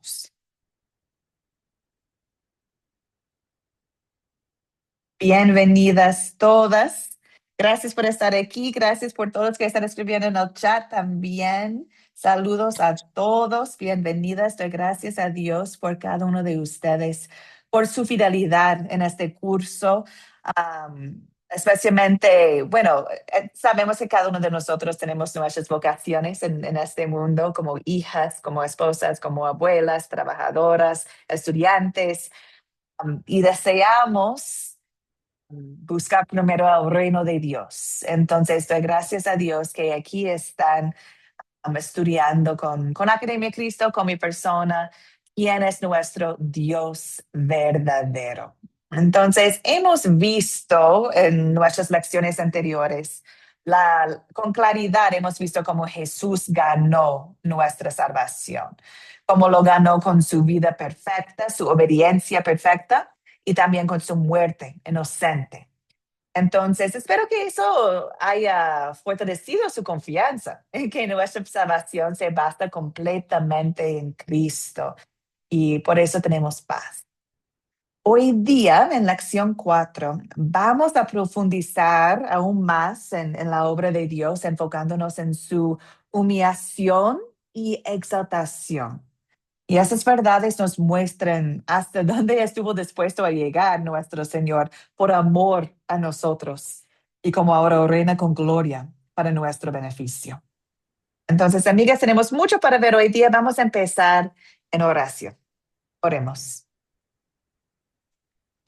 comenzamos. Bienvenidas todas. Gracias por estar aquí. Gracias por todos los que están escribiendo en el chat también. Saludos a todos. Bienvenidas. Doy gracias a Dios por cada uno de ustedes, por su fidelidad en este curso. Especialmente, bueno, sabemos que cada uno de nosotros tenemos nuestras vocaciones en este mundo, como hijas, como esposas, como abuelas, trabajadoras, estudiantes, y deseamos buscar primero el reino de Dios. Entonces, doy gracias a Dios que aquí están estudiando con Academia Cristo, con mi persona, quién es nuestro Dios verdadero. Entonces, hemos visto en nuestras lecciones anteriores, con claridad hemos visto cómo Jesús ganó nuestra salvación, cómo lo ganó con su vida perfecta, su obediencia perfecta y también con su muerte inocente. Entonces, espero que eso haya fortalecido su confianza en que nuestra salvación se basa completamente en Cristo y por eso tenemos paz. Hoy día, en lección 4, vamos a profundizar aún más en la obra de Dios, enfocándonos en su humillación y exaltación. Y esas verdades nos muestran hasta dónde estuvo dispuesto a llegar nuestro Señor por amor a nosotros y como ahora reina con gloria para nuestro beneficio. Entonces, amigas, tenemos mucho para ver hoy día. Vamos a empezar en oración. Oremos.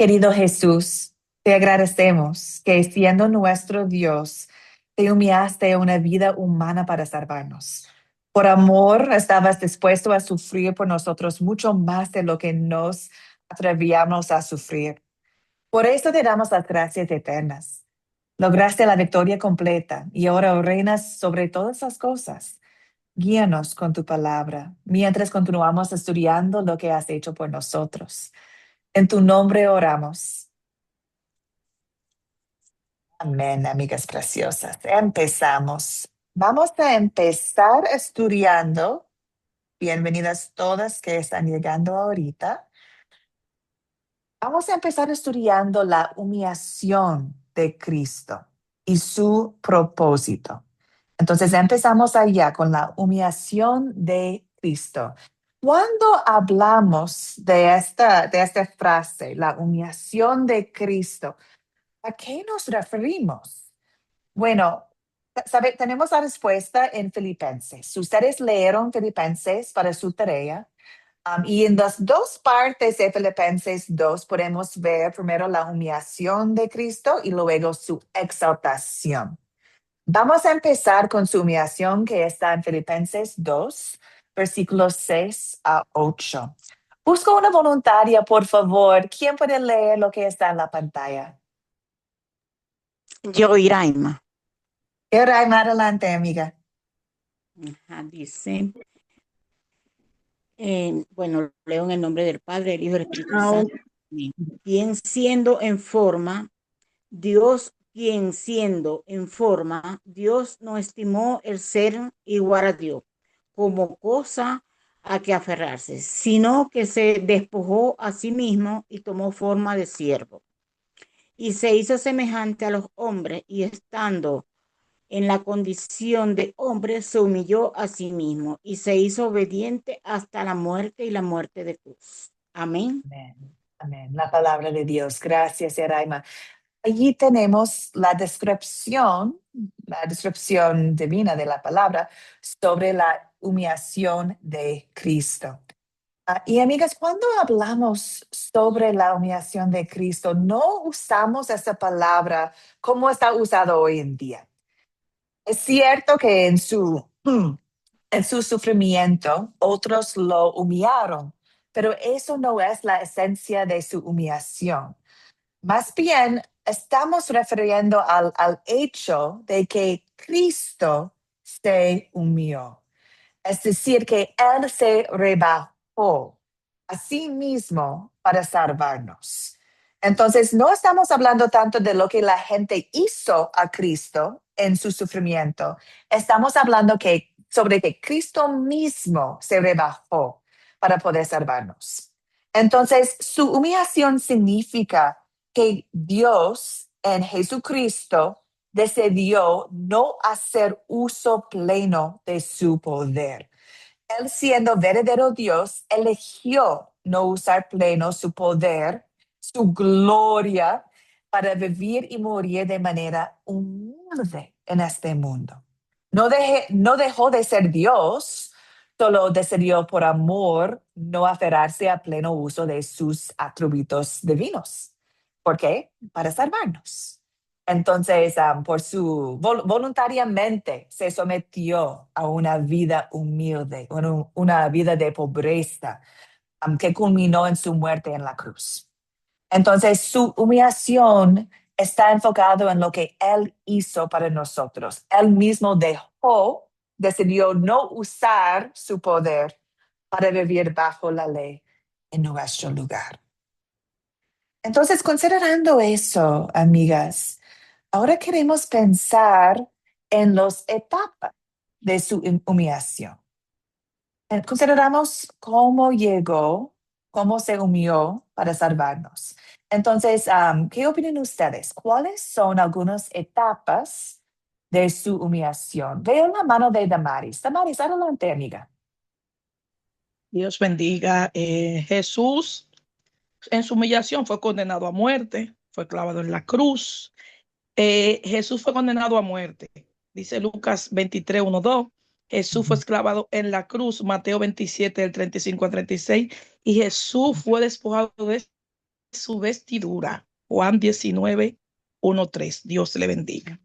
Querido Jesús, te agradecemos que siendo nuestro Dios, te humillaste a una vida humana para salvarnos. Por amor, estabas dispuesto a sufrir por nosotros mucho más de lo que nos atrevíamos a sufrir. Por eso te damos las gracias eternas. Lograste la victoria completa y ahora reinas sobre todas las cosas. Guíanos con tu palabra mientras continuamos estudiando lo que has hecho por nosotros. En tu nombre oramos. Amén, amigas preciosas. Empezamos. Vamos a empezar estudiando. Bienvenidas todas que están llegando ahorita. Vamos a empezar estudiando la humillación de Cristo y su propósito. Entonces empezamos allá con la humillación de Cristo. Cuando hablamos de esta frase, la humillación de Cristo, ¿a qué nos referimos? Bueno, tenemos la respuesta en Filipenses. Ustedes leyeron Filipenses para su tarea. Y en las dos partes de Filipenses 2 podemos ver primero la humillación de Cristo y luego su exaltación. Vamos a empezar con su humillación que está en Filipenses 2, versículos 6 a 8. Busco una voluntaria, por favor. ¿Quién puede leer lo que está en la pantalla? Yo, Iraima. Iraima, adelante, amiga. Dice, bueno, leo en el nombre del Padre, del Hijo y del Espíritu Santo. Quien siendo en forma, Dios no estimó el ser igual a Dios como cosa a que aferrarse, sino que se despojó a sí mismo y tomó forma de siervo. Y se hizo semejante a los hombres y estando en la condición de hombre, se humilló a sí mismo y se hizo obediente hasta la muerte y la muerte de cruz. Amén. Amén. Amén. La palabra de Dios. Gracias, Eraima. Allí tenemos la descripción divina de la palabra sobre la humillación de Cristo. Y amigas, cuando hablamos sobre la humillación de Cristo, no usamos esa palabra como está usado hoy en día. Es cierto que en su sufrimiento, otros lo humillaron, pero eso no es la esencia de su humillación. Más bien, estamos refiriendo al hecho de que Cristo se humilló. Es decir, que Él se rebajó a sí mismo para salvarnos. Entonces, no estamos hablando tanto de lo que la gente hizo a Cristo en su sufrimiento. Estamos hablando sobre que Cristo mismo se rebajó para poder salvarnos. Entonces, su humillación significa que Dios en Jesucristo decidió no hacer uso pleno de su poder. Él siendo verdadero Dios, eligió no usar pleno su poder, su gloria, para vivir y morir de manera humilde en este mundo. No dejó de ser Dios, solo decidió por amor no aferrarse a pleno uso de sus atributos divinos. ¿Por qué? Para salvarnos. Entonces, por su voluntariamente se sometió a una vida humilde, una vida de pobreza, que culminó en su muerte en la cruz. Entonces, su humillación está enfocado en lo que Él hizo para nosotros. Él mismo decidió no usar su poder para vivir bajo la ley en nuestro lugar. Entonces, considerando eso, amigas, ahora queremos pensar en las etapas de su humillación. Consideramos cómo llegó, cómo se humilló para salvarnos. Entonces, ¿qué opinan ustedes? ¿Cuáles son algunas etapas de su humillación? Veo la mano de Damaris. Damaris, adelante, amiga. Dios bendiga. Jesús en su humillación fue condenado a muerte, fue clavado en la cruz. Jesús fue condenado a muerte. Dice Lucas 23, 1, 2. Jesús fue clavado en la cruz, Mateo 27, del 35 al 36. Y Jesús fue despojado de su vestidura, Juan 19, 1, 3. Dios le bendiga.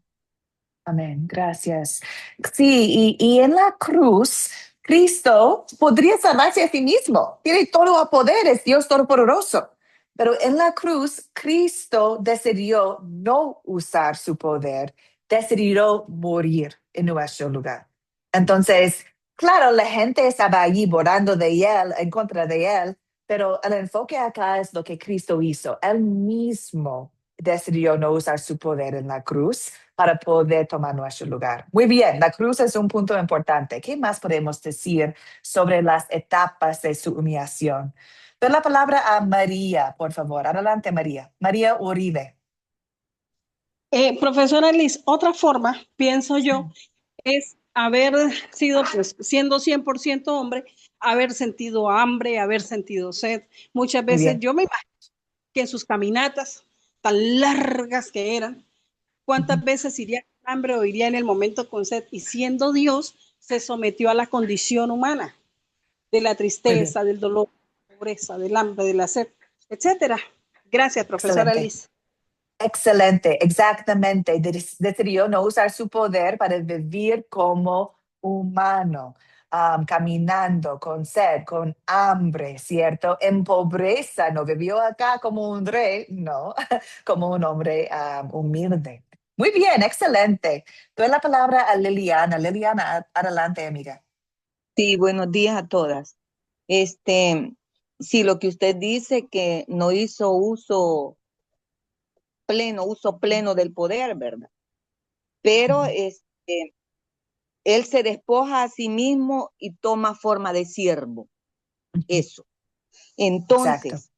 Amén, gracias. Sí, y en la cruz, Cristo podría salvarse a sí mismo. Tiene todo el poder, es Dios Todopoderoso. Pero en la cruz, Cristo decidió no usar su poder, decidió morir en nuestro lugar. Entonces, claro, la gente estaba allí borrando de él, en contra de él, pero el enfoque acá es lo que Cristo hizo. Él mismo decidió no usar su poder en la cruz para poder tomar nuestro lugar. Muy bien, la cruz es un punto importante. ¿Qué más podemos decir sobre las etapas de su humillación? Doy la palabra a María, por favor. Adelante, María. María Uribe. Profesora Liz, otra forma, pienso yo, es haber sido, pues, siendo 100% hombre, haber sentido hambre, haber sentido sed. Muchas Muy veces bien. yo me imagino que en sus caminatas tan largas que eran, cuántas veces iría con hambre o iría en el momento con sed, y siendo Dios, se sometió a la condición humana, de la Muy bien. tristeza, del dolor, de la pobreza, del hambre, de la sed, etcétera. Gracias, profesora Excelente. Liz. Excelente, exactamente. Decidió no usar su poder para vivir como humano, caminando con sed, con hambre, ¿cierto? En pobreza, no vivió acá como un rey, no, como un hombre humilde. Muy bien, excelente. Doy la palabra a Liliana. Liliana, adelante, amiga. Sí, buenos días a todas. Sí, lo que usted dice que no hizo uso pleno del poder, ¿verdad? Pero él se despoja a sí mismo y toma forma de siervo, Ujú. eso. Exacto. Entonces,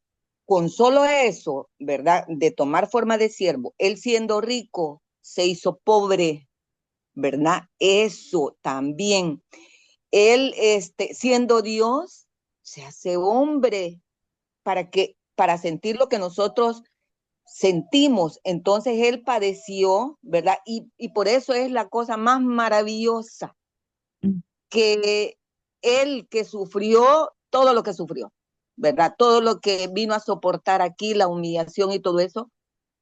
con solo eso, ¿verdad? De tomar forma de siervo, él siendo rico se hizo pobre, ¿verdad? Eso también. Él, siendo Dios, se hace hombre para sentir lo que nosotros sentimos. Entonces él padeció, ¿verdad? Y por eso es la cosa más maravillosa Mm. que él que sufrió todo lo que sufrió, ¿verdad? Todo lo que vino a soportar aquí, la humillación y todo eso.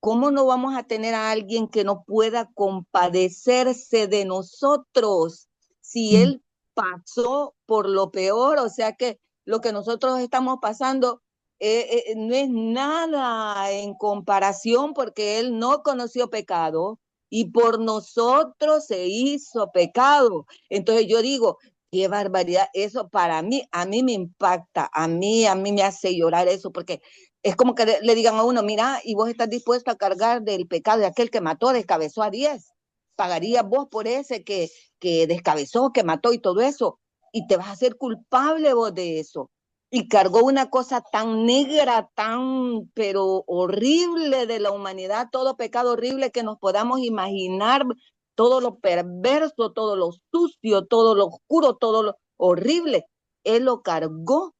¿Cómo no vamos a tener a alguien que no pueda compadecerse de nosotros si Mm. él pasó por lo peor? O sea que lo que nosotros estamos pasando no es nada en comparación porque él no conoció pecado y por nosotros se hizo pecado. Entonces yo digo, qué barbaridad, eso para mí, a mí me impacta, a mí me hace llorar eso porque es como que le digan a uno, mira, y vos estás dispuesto a cargar del pecado de aquel que mató, descabezó a 10. ¿Pagarías vos por ese que descabezó, que mató y todo eso? Y te vas a hacer culpable vos de eso. y cargó una cosa tan negra, tan, pero horrible de la humanidad, todo pecado horrible que nos podamos imaginar, todo lo perverso, todo lo sucio, todo lo oscuro, todo lo horrible. Él lo cargó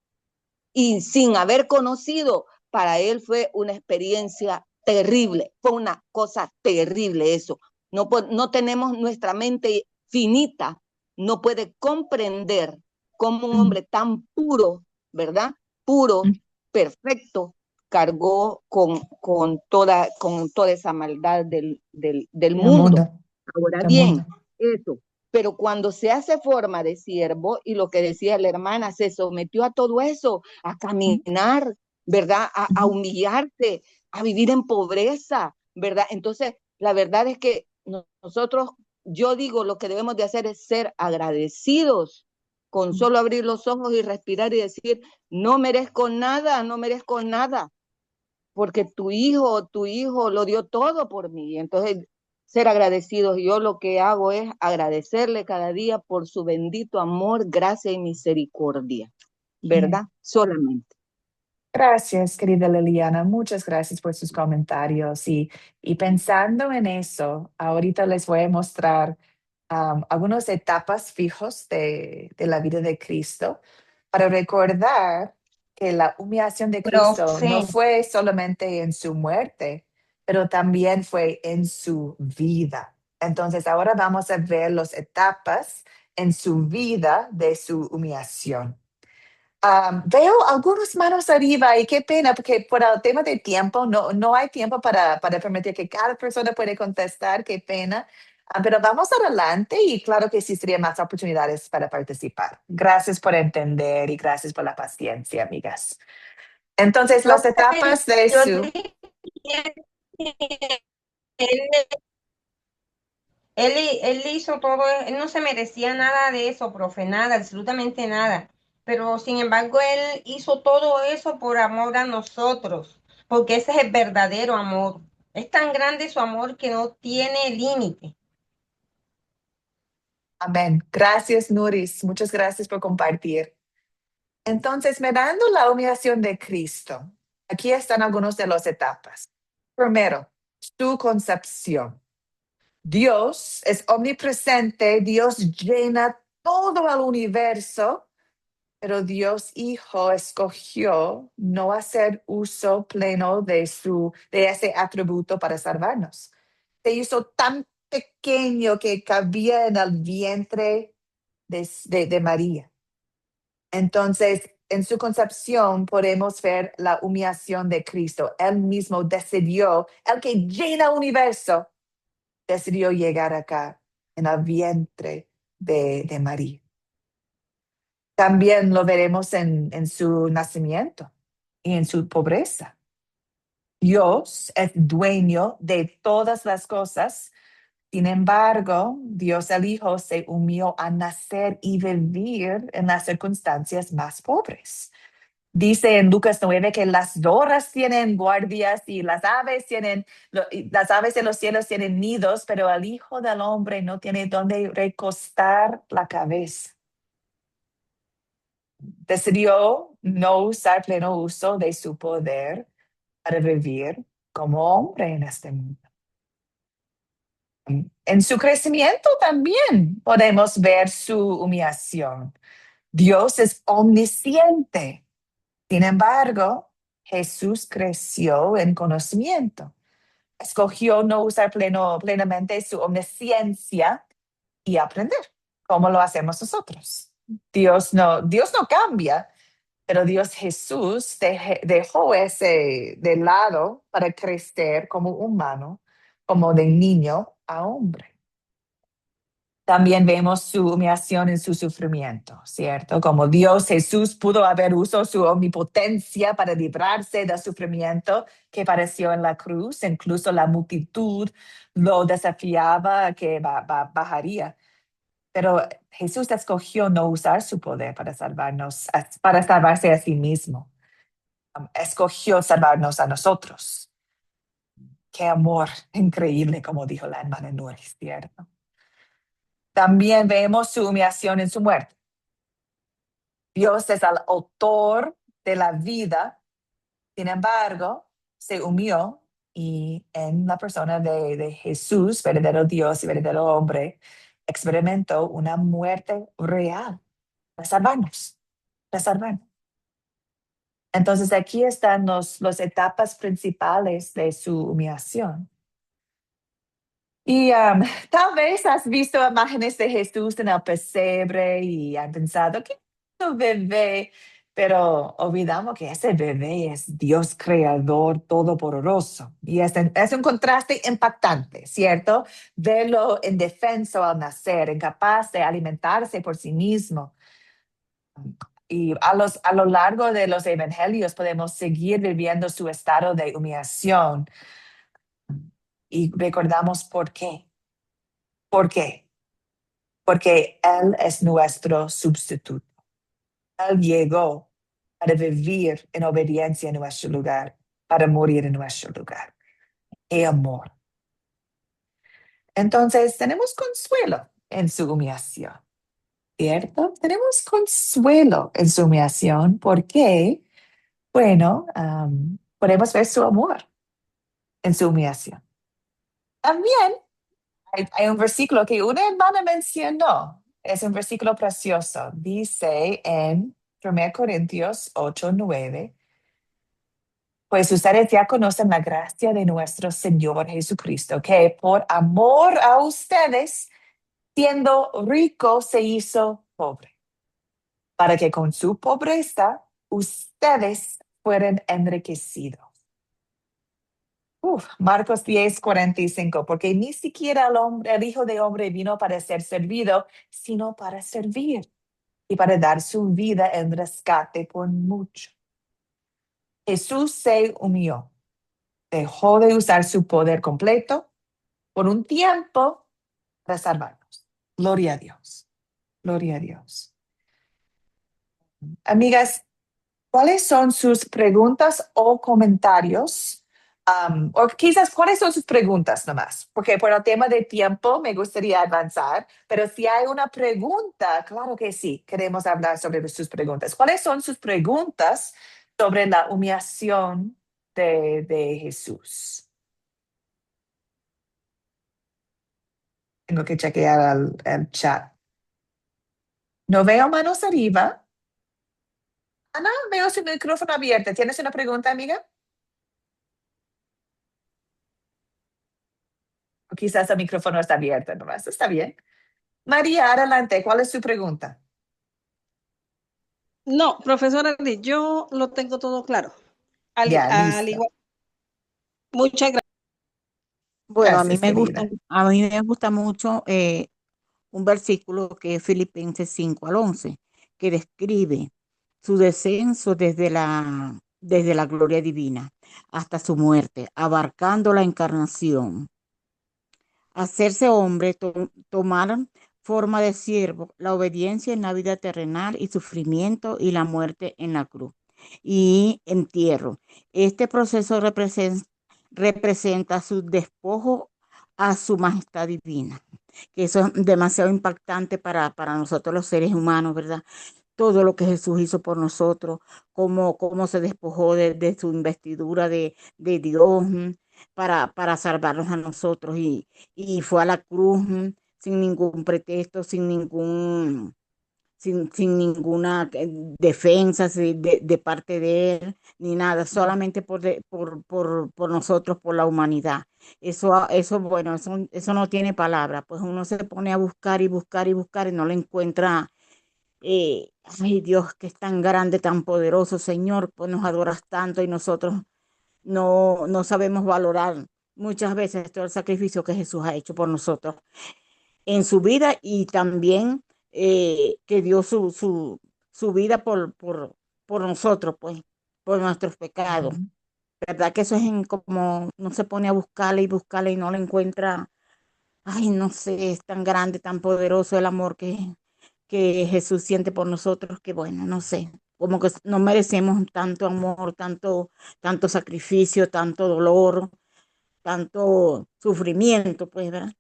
y sin haber conocido, para él fue una experiencia terrible, fue una cosa terrible eso. No, no tenemos nuestra mente finita, no puede comprender cómo un hombre tan puro, ¿verdad? Puro, perfecto, cargó con toda esa maldad del El mundo. mundo, Ahora el bien, mundo. eso, pero cuando se hace forma de siervo, y lo que decía la hermana, se sometió a todo eso, a caminar, ¿verdad? A humillarse, a vivir en pobreza, ¿verdad? Entonces, la verdad es que nosotros, yo digo, lo que debemos de hacer es ser agradecidos con solo abrir los ojos y respirar y decir, no merezco nada, no merezco nada, porque tu hijo lo dio todo por mí. Entonces, ser agradecidos. Yo lo que hago es agradecerle cada día por su bendito amor, gracia y misericordia, ¿verdad? Solamente. Gracias, querida Liliana. Muchas gracias por sus comentarios. Y pensando en eso, ahorita les voy a mostrar algunas etapas fijos de la vida de Cristo para recordar que la humillación de Cristo no Profe, fue solamente en su muerte, pero también fue en su vida. Entonces, ahora vamos a ver las etapas en su vida de su humillación. Veo algunas manos arriba y qué pena, porque por el tema de tiempo no hay tiempo para permitir que cada persona pueda contestar, qué pena. Pero vamos adelante y claro que existiría más oportunidades para participar. Gracias por entender y gracias por la paciencia, amigas. Entonces, las profe, etapas de yo su... dije que él, él hizo todo, él no se merecía nada de eso, profe, nada, absolutamente nada. Pero sin embargo, él hizo todo eso por amor a nosotros, porque ese es el verdadero amor. Es tan grande su amor que no tiene límite. Amén. Gracias, Nuris. Muchas gracias por compartir. Entonces, mirando la humillación de Cristo, aquí están algunas de las etapas. Primero, su concepción. Dios es omnipresente, Dios llena todo el universo, pero Dios Hijo escogió no hacer uso pleno de ese atributo para salvarnos. Se hizo tan pequeño que cabía en el vientre de María. Entonces, en su concepción podemos ver la humillación de Cristo. Él mismo decidió, el que llena el universo, decidió llegar acá en el vientre de María. También lo veremos en su nacimiento y en su pobreza. Dios es dueño de todas las cosas. Sin embargo, Dios el Hijo se humilló a nacer y vivir en las circunstancias más pobres. Dice en Lucas 9 que las zorras tienen guardias y las aves de los cielos tienen nidos, pero el Hijo del Hombre no tiene donde recostar la cabeza. Decidió no usar pleno uso de su poder para vivir como hombre en este mundo. En su crecimiento también podemos ver su humillación. Dios es omnisciente. Sin embargo, Jesús creció en conocimiento. Escogió no usar plenamente su omnisciencia y aprender, como lo hacemos nosotros. Dios no cambia, pero Dios Jesús dejó ese de lado para crecer como humano, como de niño a hombre. También vemos su humillación en su sufrimiento, ¿cierto? Como Dios Jesús pudo haber usado su omnipotencia para librarse del sufrimiento que padeció en la cruz, incluso la multitud lo desafiaba a que bajaría. Pero Jesús escogió no usar su poder para salvarnos, para salvarse a sí mismo. Escogió salvarnos a nosotros. Qué amor increíble, como dijo la hermana Nuris, ¿cierto? También vemos su humillación en su muerte. Dios es el autor de la vida, sin embargo, se humilló y en la persona de Jesús, verdadero Dios y verdadero hombre, experimentó una muerte real para salvarnos, para salvarnos. Entonces aquí están las etapas principales de su humillación. Y tal vez has visto imágenes de Jesús en el pesebre y han pensado que es un bebé, pero olvidamos que ese bebé es Dios creador todopoderoso. Y es un contraste impactante, ¿cierto? Verlo indefenso al nacer, incapaz de alimentarse por sí mismo. Y a lo largo de los evangelios podemos seguir viviendo su estado de humillación y recordamos por qué. ¿Por qué? Porque Él es nuestro sustituto. Él llegó para vivir en obediencia en nuestro lugar, para morir en nuestro lugar. ¡Qué amor! Entonces, tenemos consuelo en su humillación, ¿cierto? Tenemos consuelo en su humillación porque, bueno, podemos ver su amor en su humillación. También hay un versículo que una hermana mencionó. Es un versículo precioso. Dice en 1 Corintios 8:9, pues ustedes ya conocen la gracia de nuestro Señor Jesucristo, que por amor a ustedes, siendo rico, se hizo pobre, para que con su pobreza ustedes fueran enriquecidos. Marcos 10:45, porque ni siquiera el Hijo de Hombre vino para ser servido, sino para servir y para dar su vida en rescate por mucho. Jesús se humilló, dejó de usar su poder completo por un tiempo para salvarnos. Gloria a Dios, gloria a Dios. Amigas, ¿cuáles son sus preguntas o comentarios? O quizás, ¿cuáles son sus preguntas nomás? Porque por el tema de tiempo me gustaría avanzar, pero si hay una pregunta, claro que sí, queremos hablar sobre sus preguntas. ¿Cuáles son sus preguntas sobre la humillación de Jesús? Tengo que chequear el chat. No veo manos arriba. Ana, veo su micrófono abierto. ¿Tienes una pregunta, amiga? O quizás el micrófono está abierto nomás. Está bien. María, adelante. ¿Cuál es su pregunta? No, profesora, yo lo tengo todo claro. Ya, Al listo. igual, muchas gracias. Bueno, Gracias, querida. a mí me gusta mucho un versículo que es Filipenses 5 al 11, que describe su descenso desde la gloria divina hasta su muerte, abarcando la encarnación, hacerse hombre, tomar forma de siervo, la obediencia en la vida terrenal y sufrimiento y la muerte en la cruz y entierro. Este proceso representa su despojo a su majestad divina, que eso es demasiado impactante para nosotros los seres humanos, ¿verdad? Todo lo que Jesús hizo por nosotros, cómo se despojó de su investidura de Dios, para salvarnos a nosotros y fue a la cruz, sin ningún pretexto, sin ninguna defensa de parte de él, ni nada, solamente por nosotros, por la humanidad. Bueno, eso no tiene palabra, pues uno se pone a buscar y buscar y buscar y no le encuentra. Ay Dios, que es tan grande, tan poderoso, Señor, pues nos adoras tanto y nosotros no sabemos valorar muchas veces todo el sacrificio que Jesús ha hecho por nosotros en su vida y también que dio su vida por nosotros, pues, por nuestros pecados. Ujú. ¿Verdad que eso es como no se pone a buscarle y no le encuentra? Ay, no sé, es tan grande, tan poderoso el amor que Jesús siente por nosotros, que bueno, no sé, como que no merecemos tanto amor, tanto sacrificio, tanto dolor, tanto sufrimiento, pues, ¿verdad?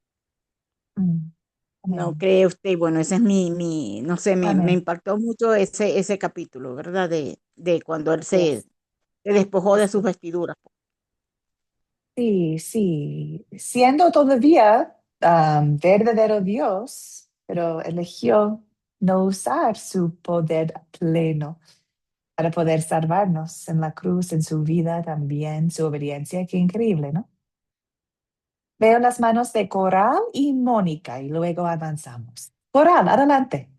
Mm. ¿No Amén. cree usted? Bueno, ese es no sé, me Amén. impactó mucho ese capítulo, ¿verdad? De cuando él Yes. se despojó de sus Sí, vestiduras. sí, sí. Siendo todavía verdadero Dios, pero eligió no usar su poder pleno para poder salvarnos en la cruz, en su vida también, su obediencia. Qué increíble, ¿no? Veo las manos de Coral y Mónica y luego avanzamos. Coral, adelante.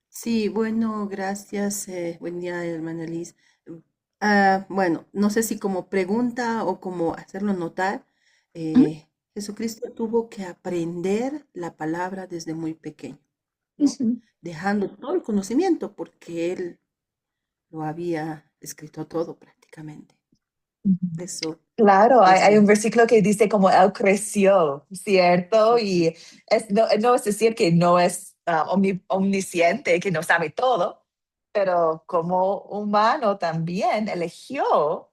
Sí, bueno, gracias. Buen día, hermana Liz. Bueno, no sé si como pregunta o como hacerlo notar, Ujú, Jesucristo tuvo que aprender la palabra desde muy pequeño, ¿no? ujú, Dejando todo el conocimiento porque él lo había escrito todo prácticamente. ujú. Eso Claro, hay un decía. versículo que dice como él creció, ¿cierto? Y no es decir que no es omnisciente, que no sabe todo, pero como humano también eligió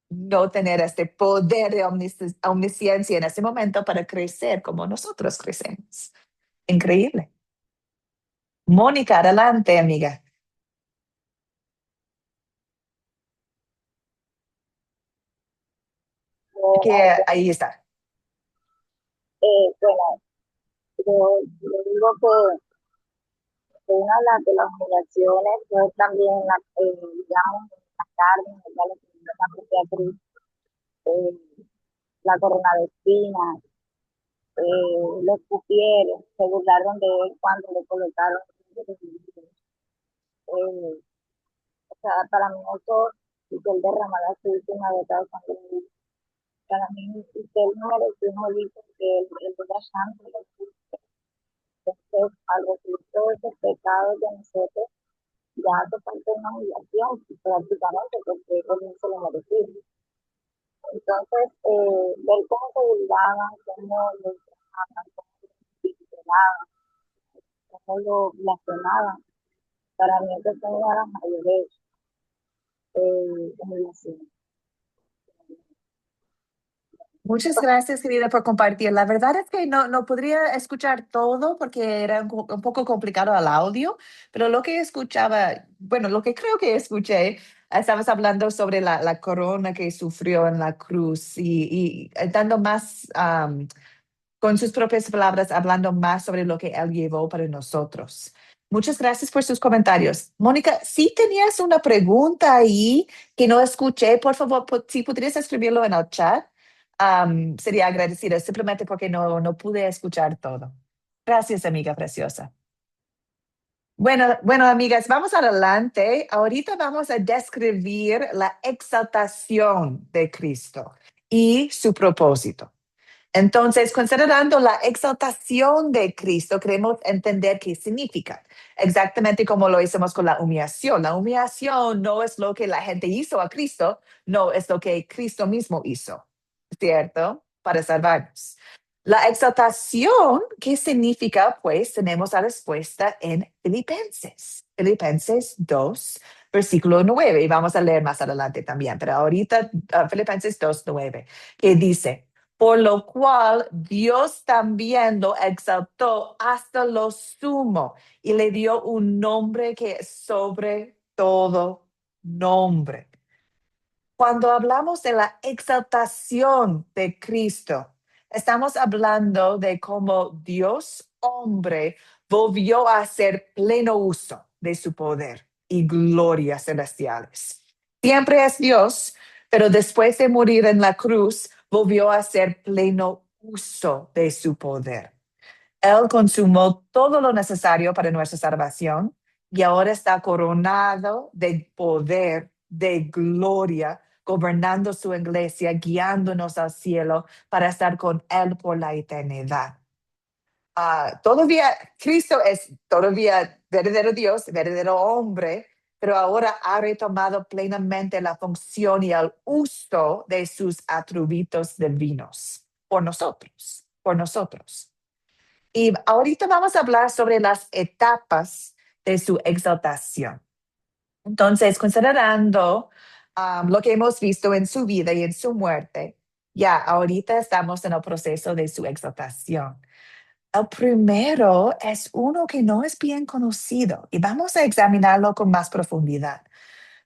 no tener este poder de omnisciencia en ese momento para crecer como nosotros crecemos. Increíble. Mónica, adelante, amiga. Que ahí está. Bueno, yo digo que una de las humillaciones fue también, digamos, la carne, ¿verdad? Lo que es la propia cruz, eh, la corona de espinas, lo escupieron, se burlaron de él cuando le colocaron. Eh, o sea, para mí eso, y que él derramara su última gota de sangre, para mí, y que él no mereció morir porque él era santo, entonces, al recibir todos esos pecados de nosotros, ya hace falta una humillación prácticamente porque él no se lo merecía. Entonces, ver cómo se burlaban, cómo lo trataban, cómo lo vituperaban, cómo lo blasfemaban, para mí eso fue una de las mayores humillaciones. Muchas gracias, querida, por compartir. La verdad es que no podría escuchar todo porque era un poco complicado el audio, pero lo que escuchaba, bueno, lo que creo que escuché, estabas hablando sobre la corona que sufrió en la cruz y dando más, con sus propias palabras, hablando más sobre lo que él llevó para nosotros. Muchas gracias por sus comentarios. Mónica, si tenías una pregunta ahí que no escuché, por favor, si podrías escribirlo en el chat, sería agradecida, simplemente porque no pude escuchar todo. Gracias, amiga preciosa. Bueno, amigas, vamos adelante. Ahorita vamos a describir la exaltación de Cristo y su propósito. Entonces, considerando la exaltación de Cristo, queremos entender qué significa. Exactamente como lo hicimos con la humillación. La humillación no es lo que la gente hizo a Cristo, no es lo que Cristo mismo hizo, ¿cierto? Para salvarnos. La exaltación, ¿qué significa? Pues tenemos la respuesta en Filipenses. Filipenses 2, versículo 9. Y vamos a leer más adelante también, pero ahorita Filipenses 2, 9, que dice, por lo cual Dios también lo exaltó hasta lo sumo y le dio un nombre que es sobre todo nombre. Cuando hablamos de la exaltación de Cristo, estamos hablando de cómo Dios hombre volvió a hacer pleno uso de su poder y glorias celestiales. Siempre es Dios, pero después de morir en la cruz, volvió a hacer pleno uso de su poder. Él consumó todo lo necesario para nuestra salvación y ahora está coronado de poder, de gloria, gobernando su iglesia, guiándonos al cielo para estar con Él por la eternidad. Todavía Cristo es todavía verdadero Dios, verdadero hombre, pero ahora ha retomado plenamente la función y el uso de sus atributos divinos por nosotros, por nosotros. Y ahorita vamos a hablar sobre las etapas de su exaltación. Entonces, considerando lo que hemos visto en su vida y en su muerte, ya ahorita estamos en el proceso de su exaltación. El primero es uno que no es bien conocido y vamos a examinarlo con más profundidad.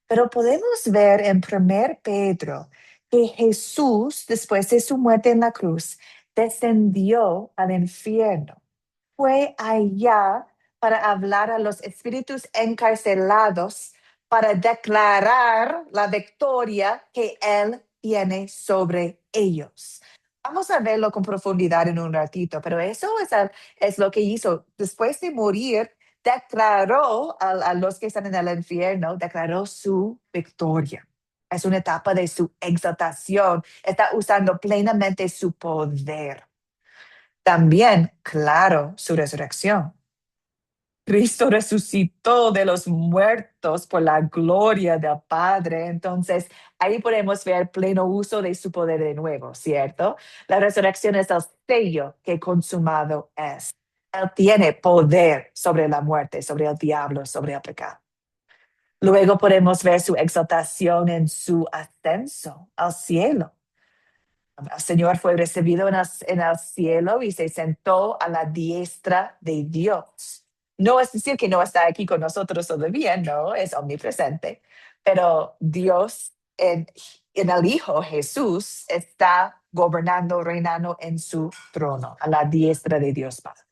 Pero podemos ver en 1 Pedro que Jesús, después de su muerte en la cruz, descendió al infierno. Fue allá para hablar a los espíritus encarcelados, para declarar la victoria que Él tiene sobre ellos. Vamos a verlo con profundidad en un ratito, pero eso es lo que hizo. Después de morir, declaró a los que están en el infierno, declaró su victoria. Es una etapa de su exaltación. Está usando plenamente su poder. También, claro, su resurrección. Cristo resucitó de los muertos por la gloria del Padre. Entonces, ahí podemos ver pleno uso de su poder de nuevo, ¿cierto? La resurrección es el sello que consumado es. Él tiene poder sobre la muerte, sobre el diablo, sobre el pecado. Luego podemos ver su exaltación en su ascenso al cielo. El Señor fue recibido en el cielo y se sentó a la diestra de Dios. No es decir que no está aquí con nosotros todavía, no, es omnipresente, pero Dios en el Hijo Jesús está gobernando, reinando en su trono, a la diestra de Dios Padre.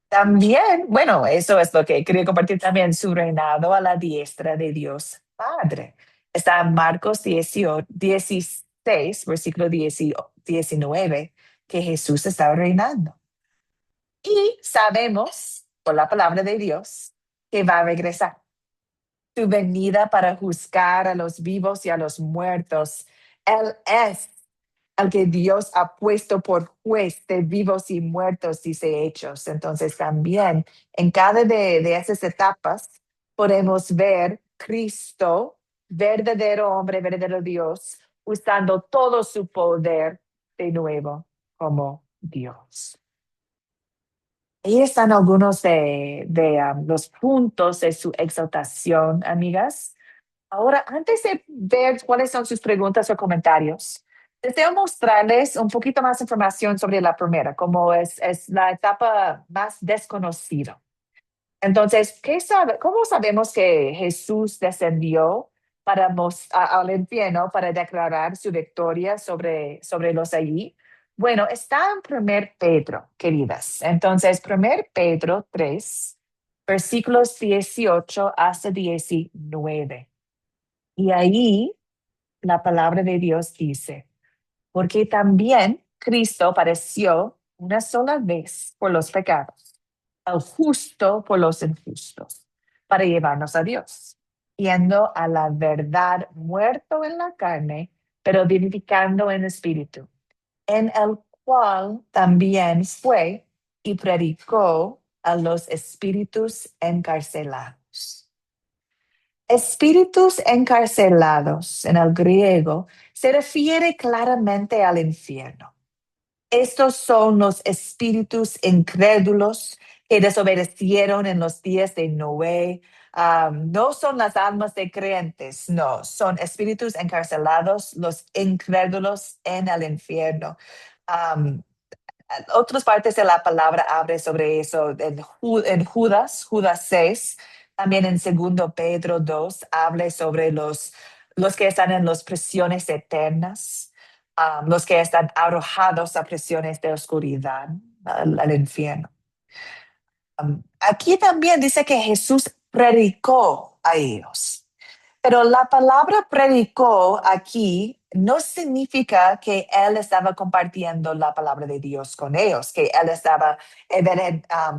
También, bueno, eso es lo que quería compartir también, su reinado a la diestra de Dios Padre. Está en Marcos 16, versículo 19, que Jesús está reinando. Y sabemos, por la palabra de Dios, que va a regresar. Su venida para juzgar a los vivos y a los muertos. Él es al que Dios ha puesto por juez de vivos y muertos, dice Hechos. Entonces también en cada de esas etapas podemos ver Cristo, verdadero hombre, verdadero Dios, usando todo su poder de nuevo como Dios. Ahí están algunos de los puntos de su exaltación, amigas. Ahora, antes de ver cuáles son sus preguntas o comentarios, deseo mostrarles un poquito más información sobre la primera, como es la etapa más desconocida. Entonces, ¿cómo sabemos que Jesús descendió al infierno para declarar su victoria sobre los allí? Bueno, está en 1 Pedro, queridas. Entonces, 1 Pedro 3, versículos 18 hasta 19. Y ahí la palabra de Dios dice, porque también Cristo padeció una sola vez por los pecados, el justo por los injustos, para llevarnos a Dios, yendo a la verdad muerto en la carne, pero vivificando en espíritu, en el cual también fue y predicó a los espíritus encarcelados. Espíritus encarcelados en el griego se refiere claramente al infierno. Estos son los espíritus incrédulos que desobedecieron en los días de Noé. No son las almas de creyentes, no, son espíritus encarcelados, los incrédulos en el infierno. Otras partes de la palabra abre sobre eso en Judas 6, también en 2 Pedro 2, habla sobre los que están en las prisiones eternas, los que están arrojados a prisiones de oscuridad, al infierno. Aquí también dice que Jesús predicó a ellos. Pero la palabra predicó aquí no significa que él estaba compartiendo la palabra de Dios con ellos, que él estaba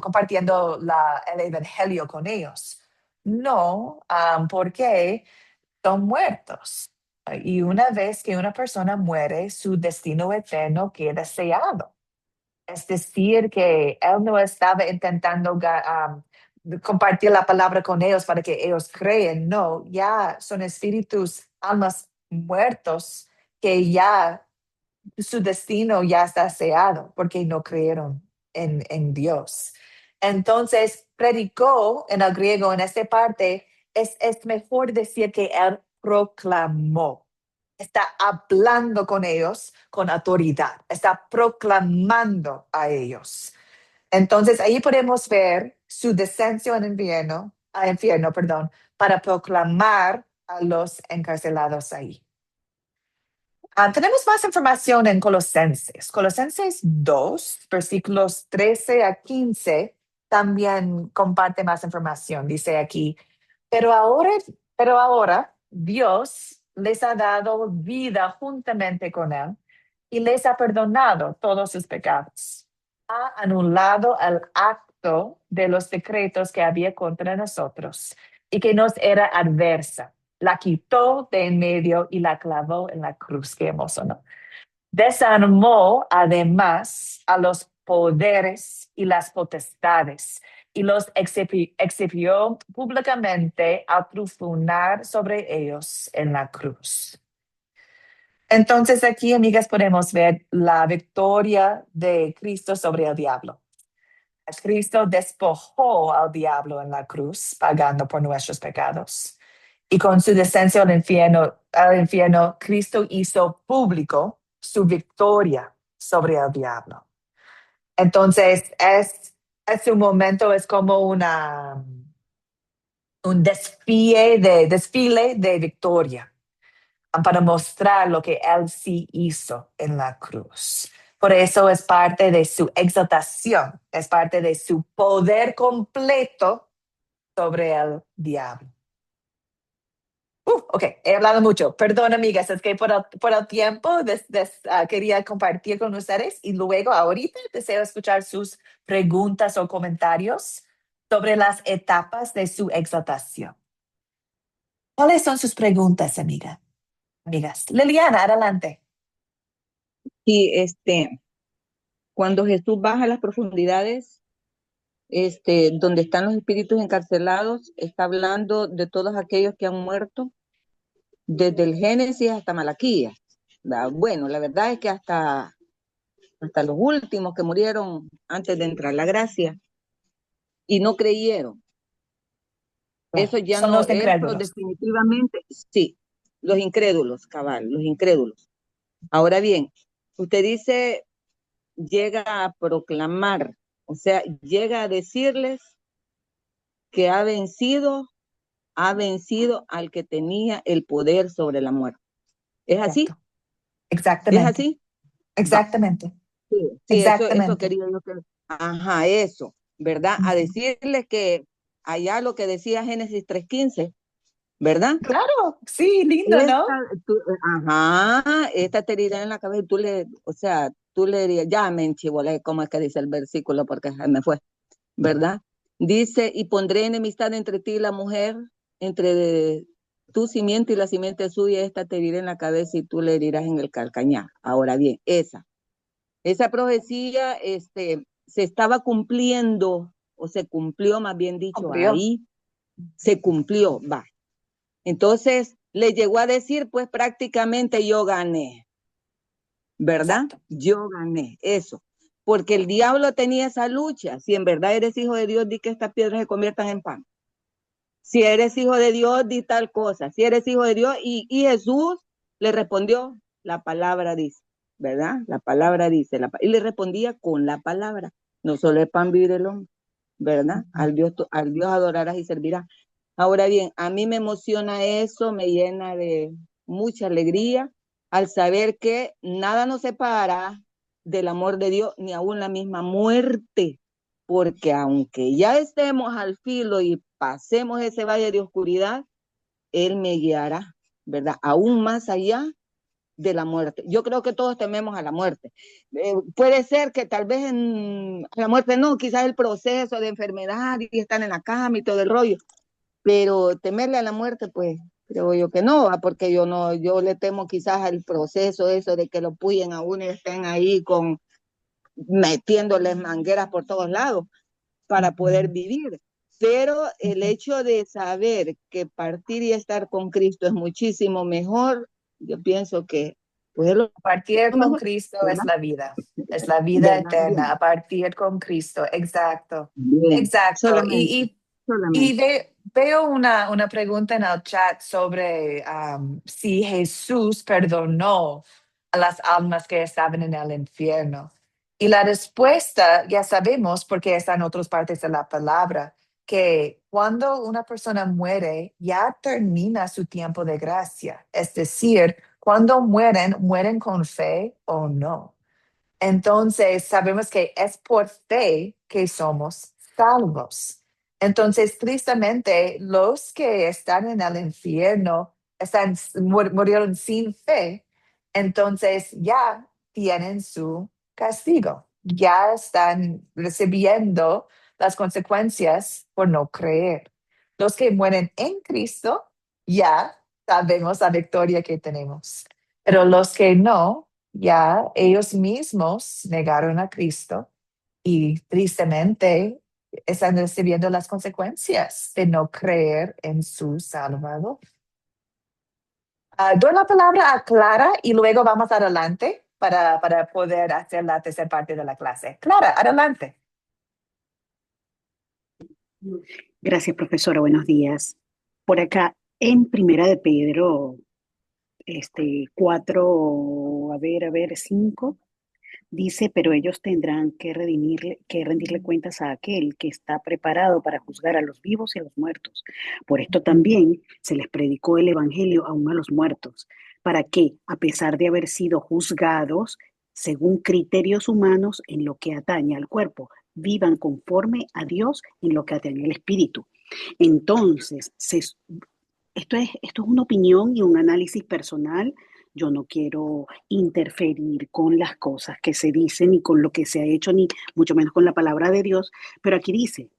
compartiendo el evangelio con ellos. No, porque son muertos. Y una vez que una persona muere, su destino eterno queda sellado. Es decir, que él no estaba intentando compartir la palabra con ellos para que ellos creen. No, ya son espíritus, almas muertos que ya su destino ya está sellado porque no creyeron en Dios. Entonces, predicó en el griego, en esta parte, es mejor decir que él proclamó. Está hablando con ellos con autoridad, está proclamando a ellos. Entonces ahí podemos ver su descenso al infierno, perdón, para proclamar a los encarcelados ahí. Tenemos más información en Colosenses. Colosenses 2, versículos 13 a 15, también comparte más información. Dice aquí, pero ahora Dios les ha dado vida juntamente con Él y les ha perdonado todos sus pecados. Ha anulado el acto de los decretos que había contra nosotros y que nos era adversa. La quitó de en medio y la clavó en la cruz. Qué hermoso, ¿no? Desarmó además a los poderes y las potestades y los exhibió públicamente a triunfar sobre ellos en la cruz. Entonces aquí, amigas, podemos ver la victoria de Cristo sobre el diablo. Cristo despojó al diablo en la cruz, pagando por nuestros pecados. Y con su descenso al infierno, Cristo hizo público su victoria sobre el diablo. Entonces, es un momento, es como un desfile de victoria para mostrar lo que Él sí hizo en la cruz. Por eso es parte de su exaltación, es parte de su poder completo sobre el diablo. Ok, he hablado mucho. Perdón, amigas, es que por el tiempo quería compartir con ustedes y luego ahorita deseo escuchar sus preguntas o comentarios sobre las etapas de su exaltación. ¿Cuáles son sus preguntas, amigas? Liliana, adelante. Y cuando Jesús baja a las profundidades, donde están los espíritus encarcelados, está hablando de todos aquellos que han muerto, desde el Génesis hasta Malaquías. Bueno, la verdad es que hasta los últimos que murieron antes de entrar la gracia y no creyeron. Eso ya Son no, los eso incrédulos. definitivamente, sí, los incrédulos, cabal, los incrédulos. Ahora bien, usted dice, llega a proclamar, o sea, llega a decirles que ha vencido al que tenía el poder sobre la muerte. ¿Es así? Exactamente. ¿Es así? Exactamente. Sí, Exactamente. eso quería yo que... Ajá, eso, ¿verdad? A decirles que allá lo que decía Génesis 3:15, ¿verdad? Claro, sí, lindo, ¿no? Esta te herirá en la cabeza y tú le dirías, ya me enchivolé, ¿cómo es que dice el versículo? Porque me fue, ¿verdad? Dice, y pondré enemistad entre ti y la mujer, entre tu simiente y la simiente suya, esta te herirá en la cabeza y tú le herirás en el calcañar. Ahora bien, esa profecía se estaba cumpliendo, o se cumplió, más bien dicho, ahí se cumplió, va. Entonces le llegó a decir, pues prácticamente yo gané, ¿verdad? Exacto. Yo gané, eso. Porque el diablo tenía esa lucha. Si en verdad eres hijo de Dios, di que estas piedras se conviertan en pan. Si eres hijo de Dios, di tal cosa. Si eres hijo de Dios, y Jesús le respondió, la palabra dice, ¿verdad? La palabra dice, y le respondía con la palabra. No solo el pan vive el hombre, ¿verdad? Al Dios adorarás y servirás. Ahora bien, a mí me emociona eso, me llena de mucha alegría al saber que nada nos separa del amor de Dios, ni aún la misma muerte, porque aunque ya estemos al filo y pasemos ese valle de oscuridad, Él me guiará, ¿verdad? Aún más allá de la muerte. Yo creo que todos tememos a la muerte. Puede ser que tal vez a la muerte no, quizás el proceso de enfermedad y estar en la cama y todo el rollo, pero temerle a la muerte, pues creo yo que no, porque yo le temo quizás al proceso eso de que lo puyen a uno y estén ahí metiéndoles mangueras por todos lados para poder vivir. Pero el hecho de saber que partir y estar con Cristo es muchísimo mejor, yo pienso que pues partir con mejor, Cristo ¿verdad? es la vida ¿Verdad? eterna, Bien. a partir con Cristo, exacto, Bien. exacto. Solamente. Y veo una pregunta en el chat sobre si Jesús perdonó a las almas que estaban en el infierno. Y la respuesta, ya sabemos, porque está en otras partes de la palabra, que cuando una persona muere, ya termina su tiempo de gracia. Es decir, cuando mueren, mueren con fe o no. Entonces, sabemos que es por fe que somos salvos. Entonces, tristemente, los que están en el infierno murieron sin fe, entonces ya tienen su castigo, ya están recibiendo las consecuencias por no creer. Los que mueren en Cristo, ya sabemos la victoria que tenemos, pero los que no, ya ellos mismos negaron a Cristo y tristemente están recibiendo las consecuencias de no creer en su Salvador. Doy la palabra a Clara y luego vamos adelante para poder hacer la tercera parte de la clase. Clara, adelante. Gracias, profesora. Buenos días. Por acá, en Primera de Pedro, 4, 5, dice, pero ellos tendrán que rendirle cuentas a aquel que está preparado para juzgar a los vivos y a los muertos. Por esto también se les predicó el evangelio aún a los muertos, para que, a pesar de haber sido juzgados según criterios humanos en lo que atañe al cuerpo, vivan conforme a Dios en lo que atañe al espíritu. Entonces, esto es una opinión y un análisis personal. Yo no quiero interferir con las cosas que se dicen, ni con lo que se ha hecho, ni mucho menos con la palabra de Dios. Pero aquí dice,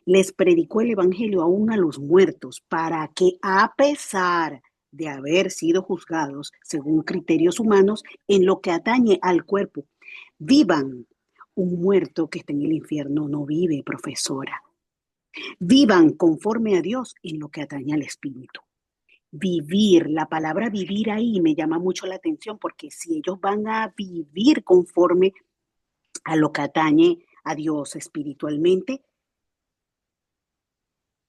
les predicó el evangelio aún a los muertos, para que a pesar de haber sido juzgados según criterios humanos en lo que atañe al cuerpo, vivan. Un muerto que está en el infierno no vive, profesora. Vivan conforme a Dios en lo que atañe al espíritu. Vivir, la palabra vivir ahí me llama mucho la atención, porque si ellos van a vivir conforme a lo que atañe a Dios espiritualmente,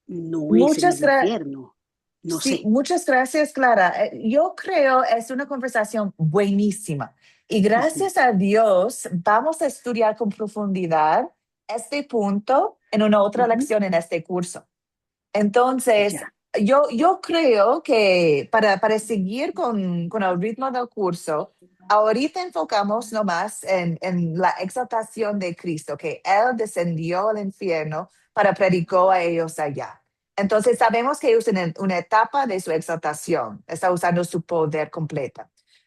no es en el infierno. No Sí, sé. muchas gracias, Clara. Yo creo es una conversación buenísima y gracias a Dios vamos a estudiar con profundidad este punto en una otra lección en este curso. Entonces, yo creo que para seguir con el ritmo del curso, ahorita enfocamos nomás en la exaltación de Cristo, que Él descendió al infierno para predicar a ellos allá. Entonces, sabemos que ellos en una etapa de su exaltación, está usando su poder completo.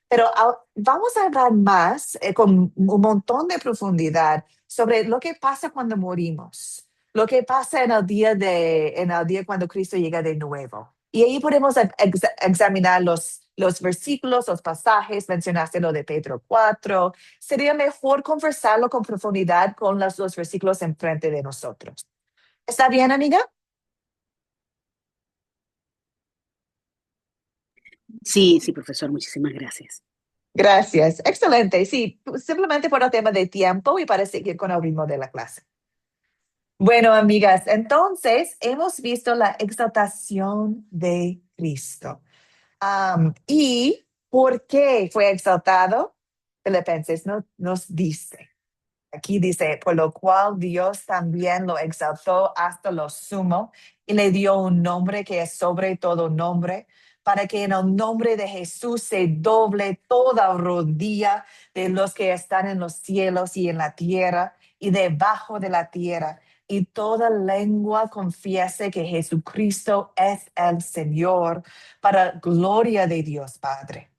Pero vamos a hablar más con un montón de profundidad sobre lo que pasa cuando morimos, lo que pasa en el día cuando Cristo llega de nuevo. Y ahí podemos examinar los versículos, los pasajes, mencionaste lo de Pedro 4. Sería mejor conversarlo con profundidad con los versículos enfrente de nosotros. ¿Está bien, amiga? Sí, profesor, muchísimas gracias. Gracias, excelente. Sí, simplemente por el tema de tiempo y para seguir con el ritmo de la clase. Bueno, amigas, entonces hemos visto la exaltación de Cristo. ¿Y por qué fue exaltado? Filipenses nos dice. Aquí dice, por lo cual Dios también lo exaltó hasta lo sumo y le dio un nombre que es sobre todo nombre, para que en el nombre de Jesús se doble toda rodilla de los que están en los cielos y en la tierra y debajo de la tierra, y toda lengua confiese que Jesucristo es el Señor, para gloria de Dios Padre.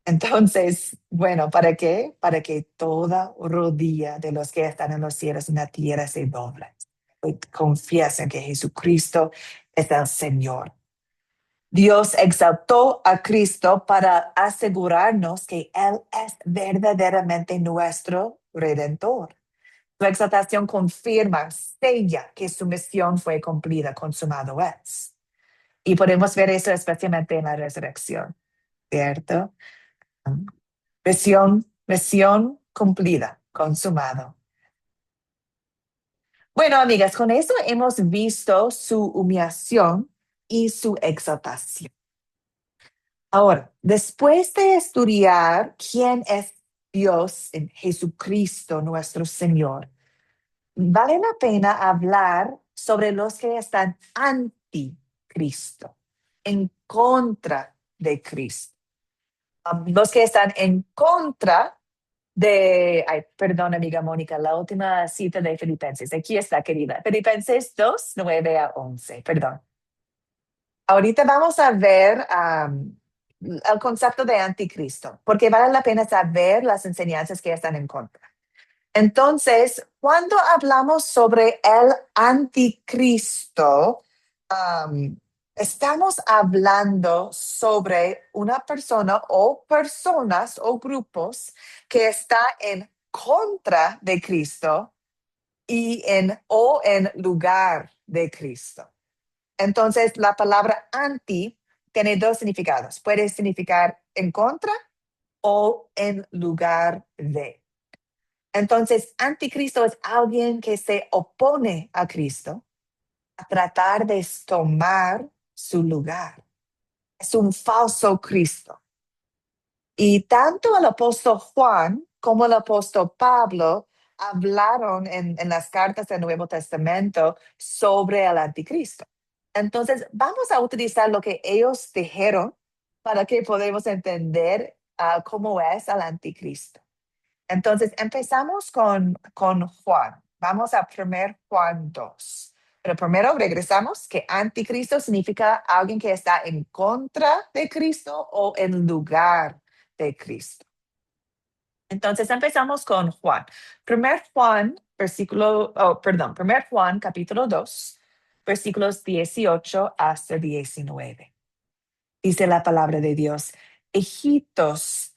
Entonces, bueno, ¿para qué? Para que toda rodilla de los que están en los cielos y en la tierra se doble y confiesen que Jesucristo es el Señor. Dios exaltó a Cristo para asegurarnos que Él es verdaderamente nuestro Redentor. Su exaltación confirma, sella que su misión fue cumplida, consumado es. Y podemos ver eso especialmente en la resurrección, ¿cierto? Misión cumplida, consumado. Bueno, amigas, con eso hemos visto su humillación y su exaltación. Ahora, después de estudiar quién es Dios, en Jesucristo nuestro Señor, vale la pena hablar sobre los que están anti-Cristo, en contra de Cristo. Los que están en contra perdón, amiga Mónica, la última cita de Filipenses. Aquí está, querida. Filipenses 2, 9 a 11, perdón. Ahorita vamos a ver el concepto de anticristo, porque vale la pena saber las enseñanzas que están en contra. Entonces, cuando hablamos sobre el anticristo, estamos hablando sobre una persona o personas o grupos que está en contra de Cristo o en lugar de Cristo. Entonces, la palabra anti tiene dos significados. Puede significar en contra o en lugar de. Entonces, anticristo es alguien que se opone a Cristo a tratar de tomar su lugar. Es un falso Cristo. Y tanto el apóstol Juan como el apóstol Pablo hablaron en las cartas del Nuevo Testamento sobre el anticristo. Entonces, vamos a utilizar lo que ellos dijeron para que podamos entender cómo es el anticristo. Entonces, empezamos con Juan. Vamos a 1 Juan 2. Pero primero regresamos que anticristo significa alguien que está en contra de Cristo o en lugar de Cristo. Entonces, empezamos con Juan. 1 Juan, 1 Juan capítulo 2, versículos 18 hasta 19. Dice la palabra de Dios: Hijitos,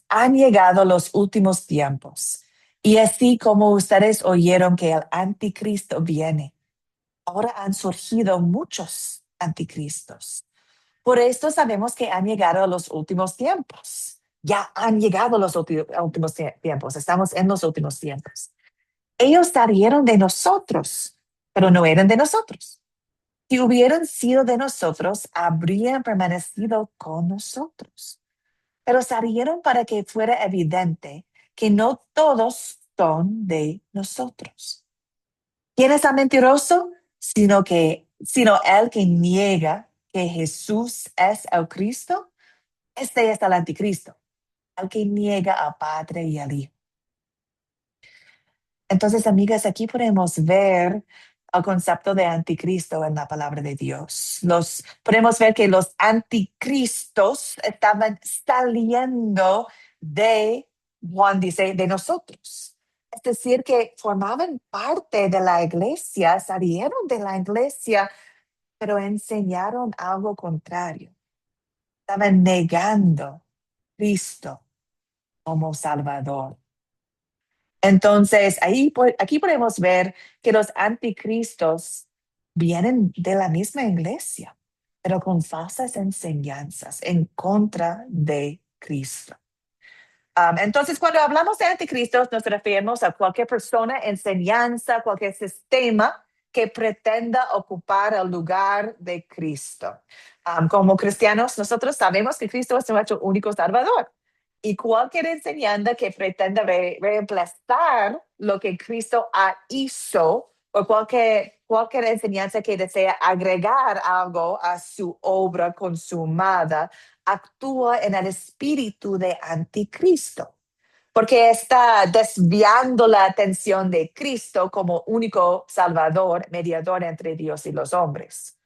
han llegado los últimos tiempos, y así como ustedes oyeron que el anticristo viene, ahora han surgido muchos anticristos. Por esto sabemos que han llegado los últimos tiempos. Ya han llegado los últimos tiempos. Estamos en los últimos tiempos. Ellos salieron de nosotros, pero no eran de nosotros. Si hubieran sido de nosotros, habrían permanecido con nosotros. Pero salieron para que fuera evidente que no todos son de nosotros. ¿Quién es el mentiroso? Sino el que niega que Jesús es el Cristo. Este es el anticristo, el que niega al Padre y al Hijo. Entonces, amigas, aquí podemos ver el concepto de anticristo en la palabra de Dios. Podemos ver que los anticristos estaban saliendo de, Juan dice, de nosotros. Es decir, que formaban parte de la iglesia, salieron de la iglesia, pero enseñaron algo contrario. Estaban negando a Cristo como Salvador. Entonces, aquí podemos ver que los anticristos vienen de la misma iglesia, pero con falsas enseñanzas en contra de Cristo. Entonces, cuando hablamos de anticristos, nos referimos a cualquier persona, enseñanza, cualquier sistema que pretenda ocupar el lugar de Cristo. Como cristianos, nosotros sabemos que Cristo es nuestro único Salvador. Y cualquier enseñanza que pretenda reemplazar lo que Cristo hizo, o cualquier enseñanza que desea agregar algo a su obra consumada, actúa en el espíritu de anticristo, porque está desviando la atención de Cristo como único Salvador, mediador entre Dios y los hombres.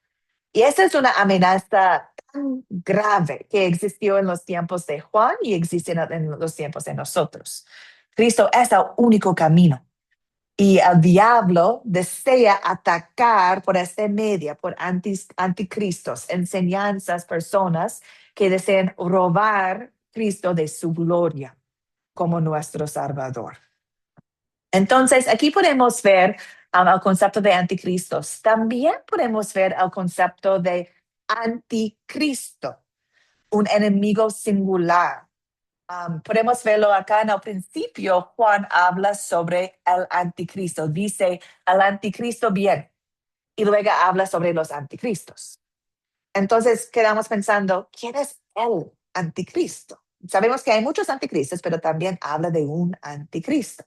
Y esta es una amenaza tan grave que existió en los tiempos de Juan y existe en los tiempos de nosotros. Cristo es el único camino. Y el diablo desea atacar por este medio, por anticristos, enseñanzas, personas que desean robar Cristo de su gloria como nuestro Salvador. Entonces, aquí podemos ver el concepto de anticristos. También podemos ver el concepto de anticristo, un enemigo singular. Podemos verlo acá en el principio. Juan habla sobre el anticristo. Dice, el anticristo viene. Y luego habla sobre los anticristos. Entonces, quedamos pensando, ¿quién es el anticristo? sabemos que hay muchos anticristos, pero también habla de un anticristo.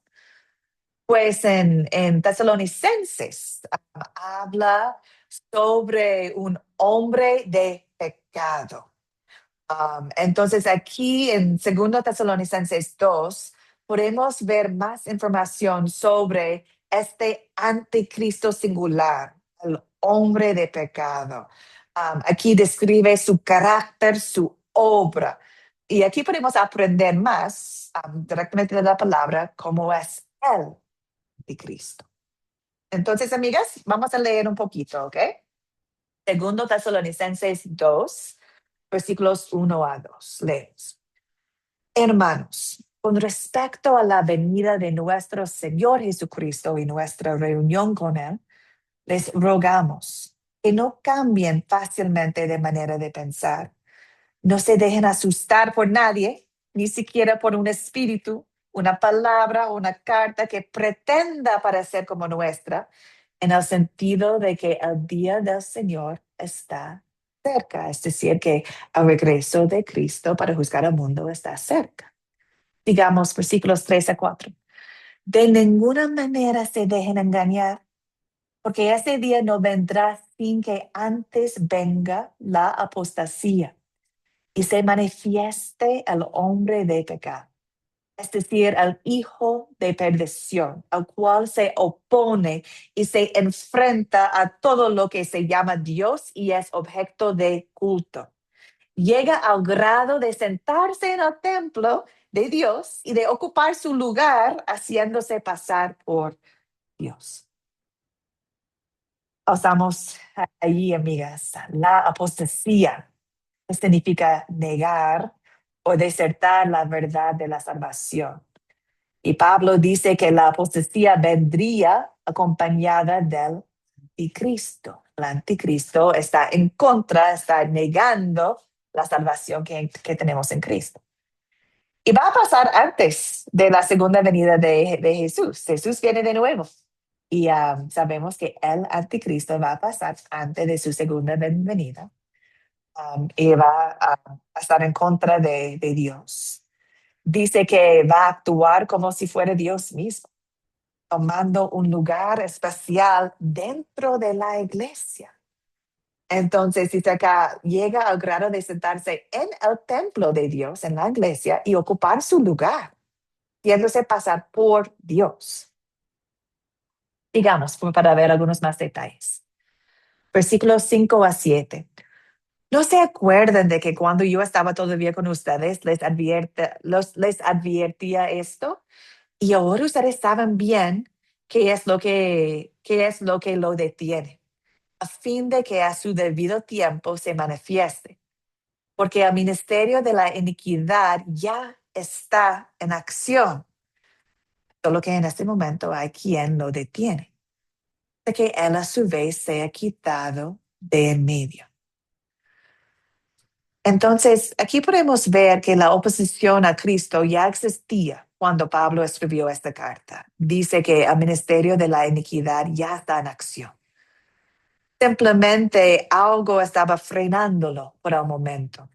Pues en Tesalonicenses habla sobre un hombre de pecado. Entonces aquí en 2 Tesalonicenses 2 podemos ver más información sobre este anticristo singular, el hombre de pecado. Aquí describe su carácter, su obra. Y aquí podemos aprender más directamente de la palabra cómo es el anticristo. Entonces, amigas, vamos a leer un poquito, ¿ok? 2 Tesalonicenses 2, versículos 1 a 2. Leemos. Hermanos, con respecto a la venida de nuestro Señor Jesucristo y nuestra reunión con Él, les rogamos que no cambien fácilmente de manera de pensar. No se dejen asustar por nadie, ni siquiera por un espíritu, una palabra o una carta que pretenda parecer como nuestra, en el sentido de que el día del Señor está cerca, es decir, que el regreso de Cristo para juzgar al mundo está cerca. Digamos, versículos 3 a 4. De ninguna manera se dejen engañar, porque ese día no vendrá sin que antes venga la apostasía y se manifieste el hombre de pecado, es decir, el hijo de perdición, al cual se opone y se enfrenta a todo lo que se llama Dios y es objeto de culto. Llega al grado de sentarse en el templo de Dios y de ocupar su lugar haciéndose pasar por Dios. Pasamos allí, amigas, la apostasía significa negar o desertar la verdad de la salvación. Y Pablo dice que la apostasía vendría acompañada del anticristo. El anticristo está en contra, está negando la salvación que tenemos en Cristo. Y va a pasar antes de la segunda venida de Jesús. Jesús viene de nuevo. Y sabemos que el anticristo va a pasar antes de su segunda venida. Y va a estar en contra de Dios. Dice que va a actuar como si fuera Dios mismo, tomando un lugar especial dentro de la iglesia. Entonces, dice acá, llega al grado de sentarse en el templo de Dios, en la iglesia, y ocupar su lugar, haciéndose pasar por Dios. Digamos, para ver algunos más detalles. Versículos 5 a 7. ¿No se acuerdan de que cuando yo estaba todavía con ustedes les advertía esto? Y ahora ustedes saben bien qué es lo que lo detiene, a fin de que a su debido tiempo se manifieste. Porque el ministerio de la iniquidad ya está en acción, solo que en este momento hay quien lo detiene, de que él a su vez sea quitado de en medio. Entonces, aquí podemos ver que la oposición a Cristo ya existía cuando Pablo escribió esta carta. Dice que el ministerio de la iniquidad ya está en acción. Simplemente algo estaba frenándolo por el momento.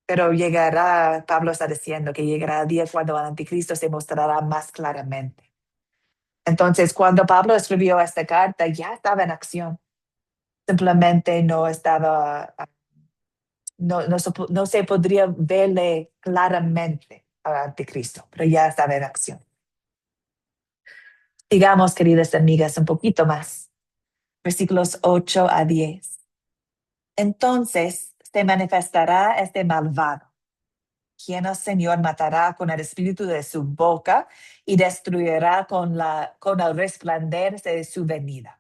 Pero llegará, Pablo está diciendo que llegará el día cuando el anticristo se mostrará más claramente. Entonces, cuando Pablo escribió esta carta, ya estaba en acción. Simplemente no estaba... No se podría verle claramente al anticristo, pero ya estaba en acción. Sigamos, queridas amigas, un poquito más. Versículos 8 a 10. Entonces se manifestará este malvado, quien el Señor matará con el espíritu de su boca y destruirá con el resplandor de su venida.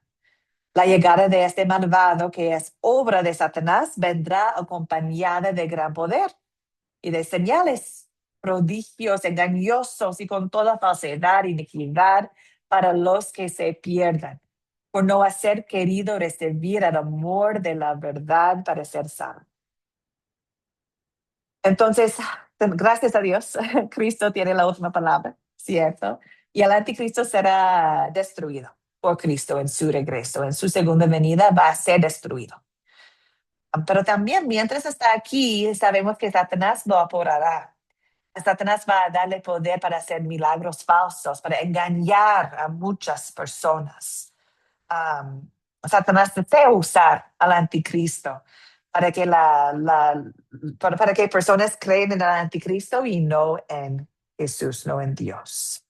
La llegada de este malvado, que es obra de Satanás, vendrá acompañada de gran poder y de señales, prodigios engañosos y con toda falsedad y iniquidad para los que se pierdan, por no hacer querido recibir el amor de la verdad para ser salvo. Entonces, gracias a Dios, Cristo tiene la última palabra, ¿cierto? Y el anticristo será destruido por Cristo en su regreso. En su segunda venida va a ser destruido. Pero también mientras está aquí, sabemos que Satanás lo aporará. Satanás va a darle poder para hacer milagros falsos, para engañar a muchas personas. Um, Satanás desea usar al anticristo para que, para que personas creen en el anticristo y no en Jesús, no en Dios.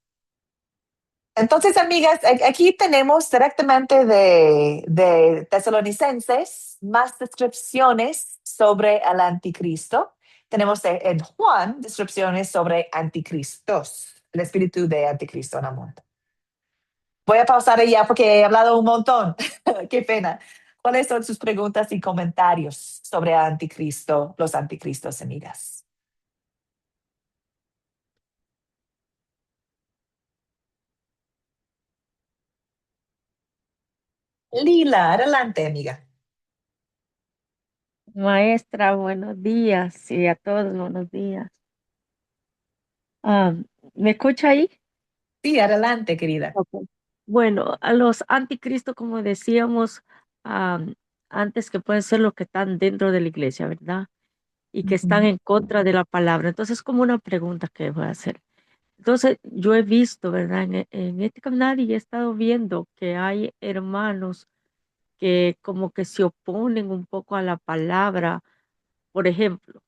Entonces, amigas, aquí tenemos directamente de Tesalonicenses más descripciones sobre el anticristo. Tenemos en Juan descripciones sobre anticristos, el espíritu de anticristo en el mundo. Voy a pausar ya porque he hablado un montón. Qué pena. ¿Cuáles son sus preguntas y comentarios sobre anticristo, los anticristos, amigas? Lila, adelante, amiga. Maestra, buenos días y a todos buenos días. Ah, ¿Me escucha ahí? Sí, adelante, querida. Ok. Bueno, a los anticristos, como decíamos antes, que pueden ser los que están dentro de la iglesia, ¿verdad? Y que están Ujú. en contra de la palabra. Entonces, como una pregunta que voy a hacer. Entonces, yo he visto, ¿verdad? En este canal y he estado viendo que hay hermanos que como que se oponen un poco a la palabra. Por ejemplo,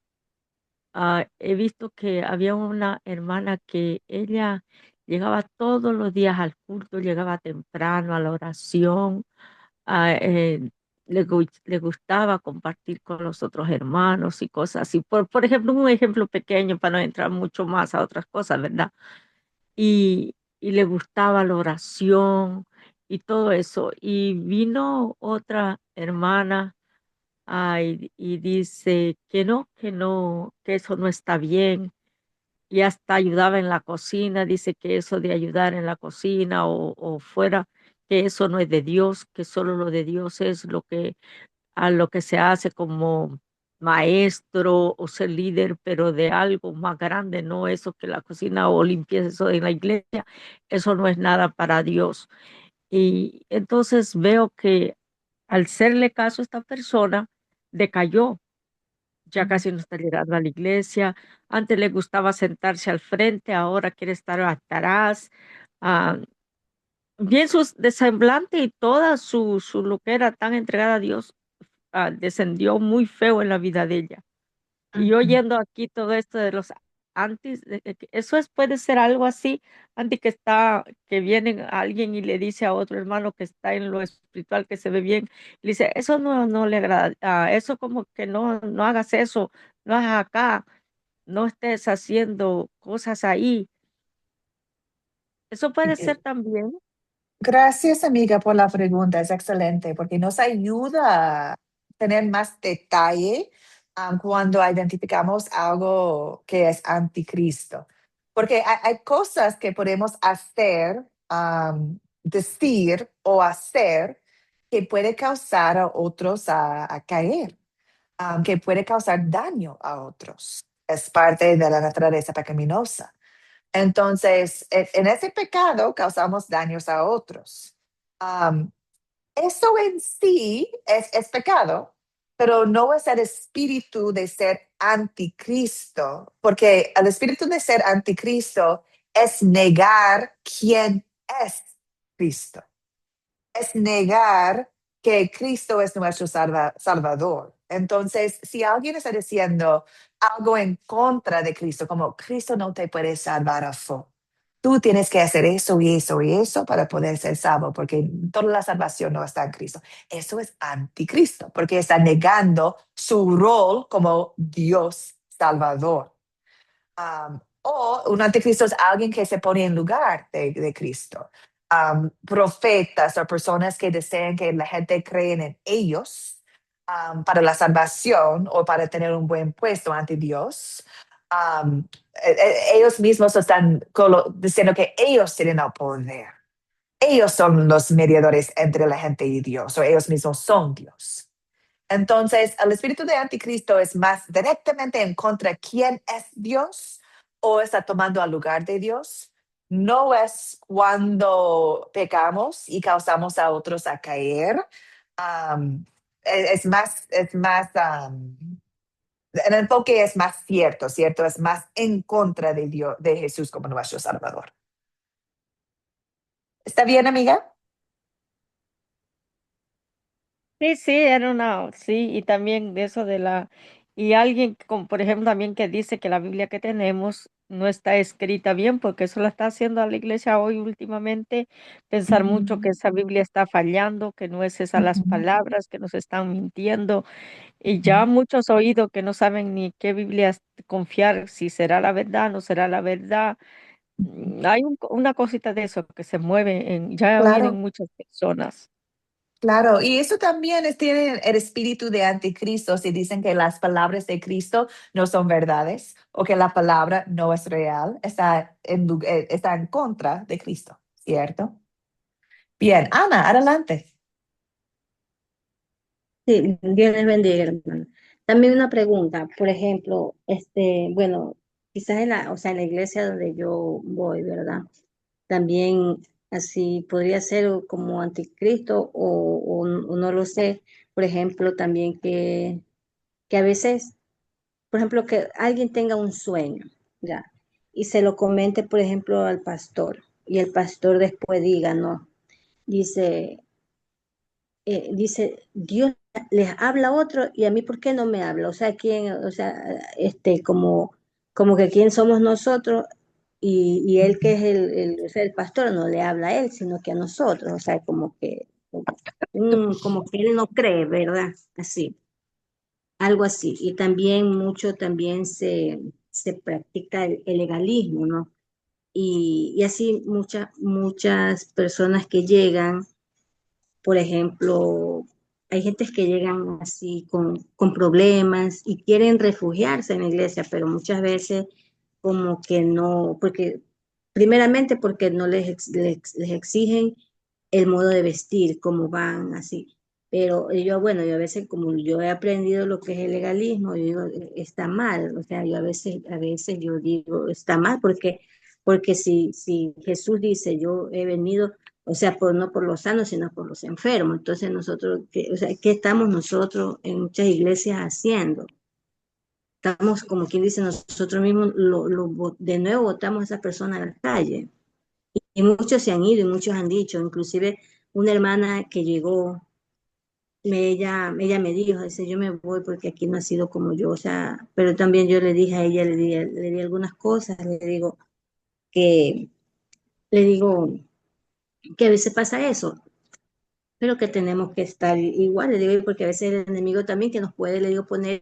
he visto que había una hermana que ella llegaba todos los días al culto, llegaba temprano a la oración, ah, eh, le gustaba compartir con los otros hermanos y cosas así. Por ejemplo, un ejemplo pequeño para no entrar mucho más a otras cosas, ¿verdad? Y le gustaba la oración y todo eso. Y vino otra hermana. Y dice que no, que eso no está bien. Y hasta ayudaba en la cocina, dice que eso de ayudar en la cocina o fuera, que eso no es de Dios, que solo lo de Dios es lo que a lo que se hace como maestro o ser líder, pero de algo más grande, no eso que la cocina o limpieza eso en la iglesia, eso no es nada para Dios. Y entonces veo que al serle caso a esta persona, decayó, ya casi no está llegando a la iglesia. Antes le gustaba sentarse al frente, ahora quiere estar atrás. Ah, bien de semblante y toda su lo que era tan entregada a Dios, descendió muy feo en la vida de ella. Y Ujú. oyendo aquí todo esto de los antis, eso puede ser algo así, antes que viene alguien y le dice a otro hermano que está en lo espiritual, que se ve bien, le dice, eso no le agrada, eso como que no hagas eso, no hagas acá, no estés haciendo cosas ahí. Eso puede ser también. Gracias, amiga, por la pregunta. Es excelente porque nos ayuda a tener más detalle cuando identificamos algo que es anticristo. Porque hay cosas que podemos hacer, decir o hacer que puede causar a otros a caer, que puede causar daño a otros. Es parte de la naturaleza pecaminosa. Entonces, en ese pecado causamos daños a otros. Am, Eso en sí es pecado, pero no es el espíritu de ser anticristo, porque el espíritu de ser anticristo es negar quién es Cristo, es negar que Cristo es nuestro Salvador. Entonces, si alguien está diciendo algo en contra de Cristo, como Cristo no te puede salvar a full, tú tienes que hacer eso y eso y eso para poder ser salvo, porque toda la salvación no está en Cristo. Eso es anticristo, porque está negando su rol como Dios Salvador. O un anticristo es alguien que se pone en lugar de Cristo. Profetas o personas que desean que la gente cree en ellos para la salvación o para tener un buen puesto ante Dios. Ellos mismos están diciendo que ellos tienen el poder. Ellos son los mediadores entre la gente y Dios, o ellos mismos son Dios. Entonces, el espíritu de anticristo es más directamente en contra de quién es Dios o está tomando el lugar de Dios. No es cuando pecamos y causamos a otros a caer. Am, el enfoque es más cierto, ¿cierto? Es más en contra de Dios, de Jesús como nuestro Salvador. ¿Está bien, amiga? Sí, sí, sí, y también de eso y alguien, como por ejemplo, también que dice que la Biblia que tenemos no está escrita bien, porque eso lo está haciendo a la iglesia hoy últimamente, pensar mucho que Ujú, esa Biblia está fallando, que no es esas las ujú, palabras, que nos están mintiendo, y ujú. ya muchos oídos que no saben ni qué Biblia confiar, si será la verdad, no será la verdad. Hay una cosita de eso que se mueve ya hoy en Claro, muchas personas. claro. Y eso también tiene el espíritu de anticristo si dicen que las palabras de Cristo no son verdades o que la palabra no es real, está en contra de Cristo, ¿cierto? Bien, Ana, adelante. Sí, Dios les bendiga, hermano. También una pregunta, por ejemplo, bueno, quizás o sea, en la iglesia donde yo voy, ¿verdad? También así podría ser como anticristo o no lo sé. Por ejemplo, también que a veces, por ejemplo, que alguien tenga un sueño, ya, y se lo comente, por ejemplo, al pastor, y el pastor después diga, no, dice, Dios les habla a otro y a mí, ¿por qué no me habla? O sea, o sea, como que quién somos nosotros y él que es o sea, el pastor no le habla a él, sino que a nosotros, o sea, como que él no cree, ¿verdad? Así, algo así. Y también también se practica el legalismo, ¿no? Y así muchas personas que llegan, por ejemplo, hay gentes que llegan así con problemas y quieren refugiarse en la iglesia, pero muchas veces como que no, porque primeramente porque no les exigen el modo de vestir, cómo van, así. Pero yo, bueno, yo a veces como yo he aprendido lo que es el legalismo, yo digo, está mal, o sea, yo a veces yo digo, está mal porque si Jesús dice, yo he venido, o sea, no por los sanos, sino por los enfermos. Entonces nosotros, o sea, ¿qué estamos nosotros en muchas iglesias haciendo? Estamos, como quien dice, nosotros mismos de nuevo botamos a esa persona a la calle. Y muchos se han ido y muchos han dicho, inclusive una hermana que llegó, ella me dijo, dice, yo me voy porque aquí no ha sido como yo, o sea, pero también yo le dije a ella, le di algunas cosas, que, le digo que a veces pasa eso, pero que tenemos que estar igual, le digo, porque a veces el enemigo también que nos puede, le digo, poner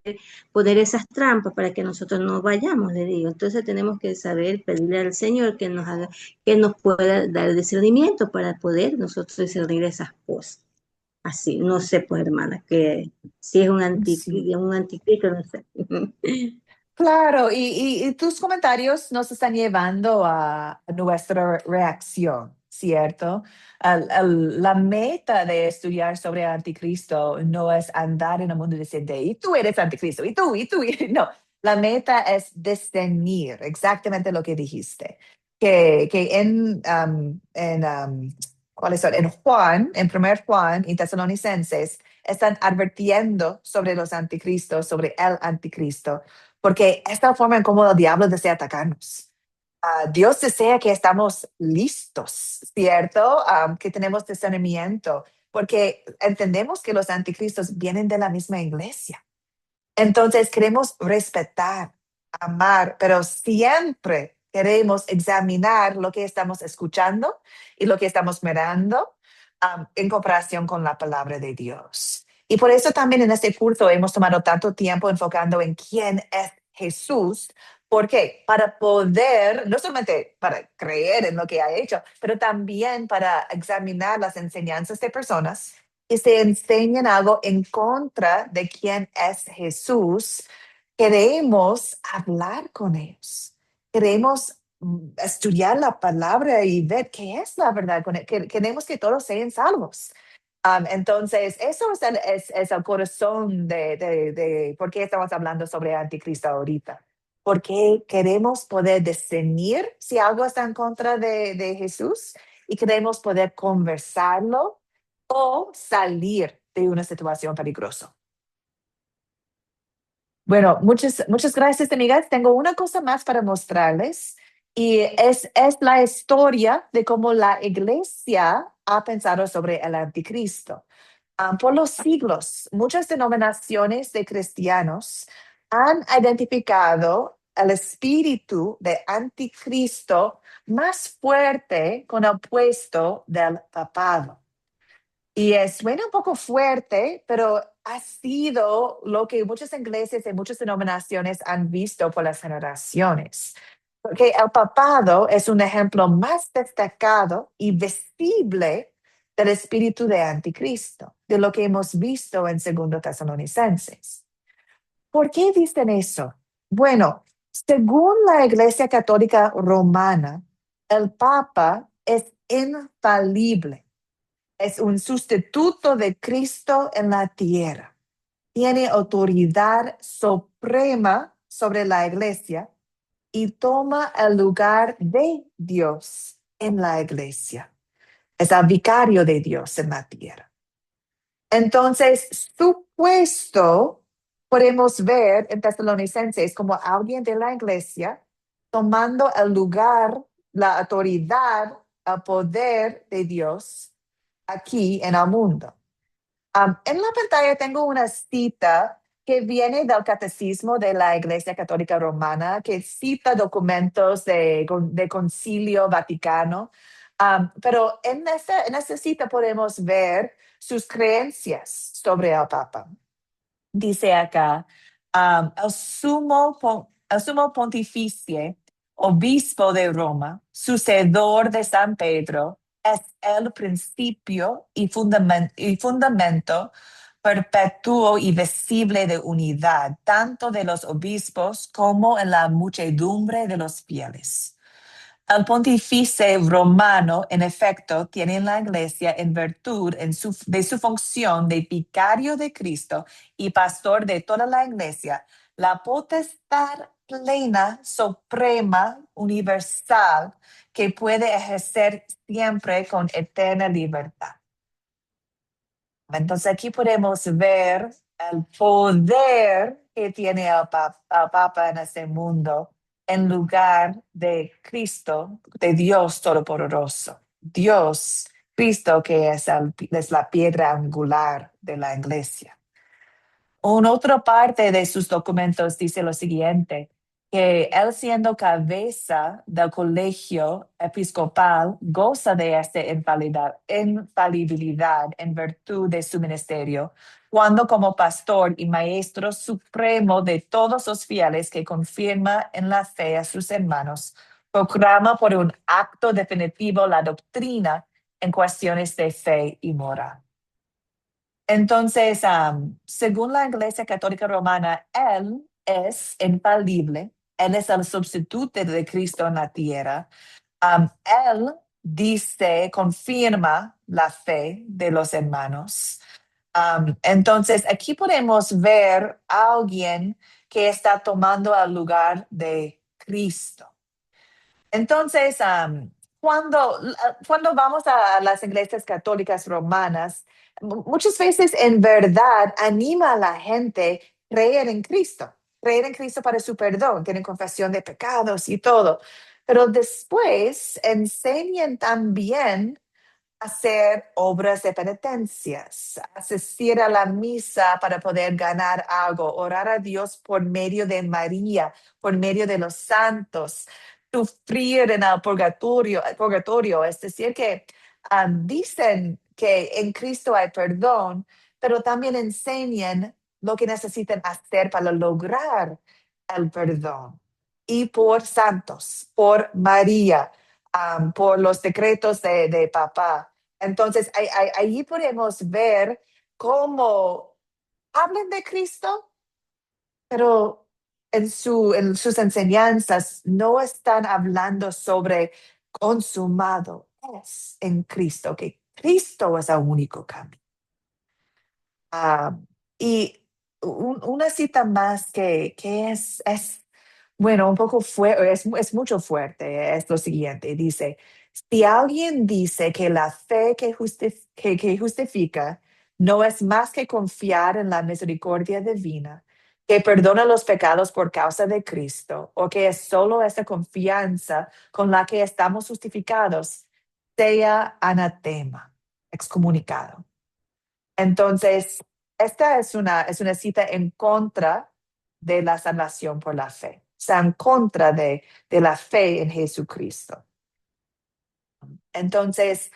esas trampas para que nosotros no vayamos, le digo. Entonces tenemos que saber pedirle al Señor que nos pueda dar discernimiento para poder nosotros discernir esas cosas. Así, no sé, pues hermana, que si es Sí. un anticristo, no sé. Claro, y tus comentarios nos están llevando a nuestra reacción, ¿cierto? La meta de estudiar sobre anticristo no es andar en el mundo diciendo, y tú eres anticristo, y tú, no. La meta es discernir exactamente lo que dijiste. Que ¿cuáles son? En Juan, en primer Juan y Tesalonicenses, están advirtiendo sobre los anticristos, sobre el anticristo porque esta la forma en cómo el diablo desea atacarnos. Dios desea que estamos listos, ¿cierto? Que tenemos discernimiento, porque entendemos que los anticristos vienen de la misma iglesia. Entonces queremos respetar, amar, pero siempre queremos examinar lo que estamos escuchando y lo que estamos mirando en comparación con la palabra de Dios. Y por eso también en este curso hemos tomado tanto tiempo enfocando en quién es Jesús. ¿Por qué? Para poder, no solamente para creer en lo que ha hecho, pero también para examinar las enseñanzas de personas y se enseñan algo en contra de quién es Jesús, queremos hablar con ellos. Queremos estudiar la palabra y ver qué es la verdad. Queremos que todos sean salvos. Entonces, eso es el corazón de por qué estamos hablando sobre anticristo ahorita. Porque queremos poder discernir si algo está en contra de Jesús y queremos poder conversarlo o salir de una situación peligrosa. Bueno, muchas gracias, amigas. Tengo una cosa más para mostrarles y es la historia de cómo la iglesia ha pensado sobre el anticristo. Por los siglos, muchas denominaciones de cristianos han identificado el espíritu de anticristo más fuerte con el puesto del papado. Y suena un poco fuerte, pero ha sido lo que muchas iglesias y muchas denominaciones han visto por las generaciones. Porque el papado es un ejemplo más destacado y visible del espíritu de anticristo, de lo que hemos visto en 2 Tesalonicenses. ¿Por qué dicen eso? Bueno, según la Iglesia Católica Romana, el Papa es infalible. Es un sustituto de Cristo en la tierra. Tiene autoridad suprema sobre la iglesia y toma el lugar de Dios en la iglesia. Es el vicario de Dios en la tierra. Entonces, su puesto podemos ver en Tesalonicenses como alguien de la iglesia tomando el lugar, la autoridad, el poder de Dios aquí en el mundo. En la pantalla tengo una cita que viene del Catecismo de la Iglesia Católica Romana, que cita documentos de Concilio Vaticano. Pero en esta cita podemos ver sus creencias sobre el Papa. Dice acá, el sumo pontífice, obispo de Roma, sucedor de San Pedro, es el principio y fundamento perpetuo y visible de unidad, tanto de los obispos como en la muchedumbre de los fieles. El pontífice romano, en efecto, tiene en la iglesia en virtud de su función de vicario de Cristo y pastor de toda la iglesia, la potestad plena, suprema, universal, que puede ejercer siempre con eterna libertad. Entonces aquí podemos ver el poder que tiene el Papa en este mundo en lugar de Cristo, de Dios Todopoderoso. Dios, Cristo que es la piedra angular de la iglesia. En otra parte de sus documentos dice lo siguiente, que él siendo cabeza del colegio episcopal goza de esta infalibilidad en virtud de su ministerio, cuando como pastor y maestro supremo de todos los fieles que confirma en la fe a sus hermanos, proclama por un acto definitivo la doctrina en cuestiones de fe y moral. Entonces, según la Iglesia Católica Romana, Él es infalible, Él es el sustituto de Cristo en la tierra. Él dice, confirma la fe de los hermanos. Entonces, aquí podemos ver a alguien que está tomando el lugar de Cristo. Entonces, cuando vamos a las iglesias católicas romanas, muchas veces en verdad anima a la gente a creer en Cristo para su perdón, tienen confesión de pecados y todo. Pero después enseñan también a hacer obras de penitencias, asistir a la misa para poder ganar algo, orar a Dios por medio de María, por medio de los santos, sufrir en el purgatorio, es decir, que dicen que en Cristo hay perdón, pero también enseñan lo que necesitan hacer para lograr el perdón. Y por santos, por María, por los decretos de papá. Entonces, ahí podemos ver cómo hablan de Cristo, pero en sus enseñanzas no están hablando sobre consumado es en Cristo, que Cristo es el único camino. Y una cita más que es bueno, un poco fuerte, es mucho fuerte, es lo siguiente, dice, si alguien dice que la fe que justifica no es más que confiar en la misericordia divina, que perdona los pecados por causa de Cristo, o que es solo esa confianza con la que estamos justificados, sea anatema, excomunicado. Entonces, esta es una cita en contra de la salvación por la fe, o sea, en contra de la fe en Jesucristo. Entonces,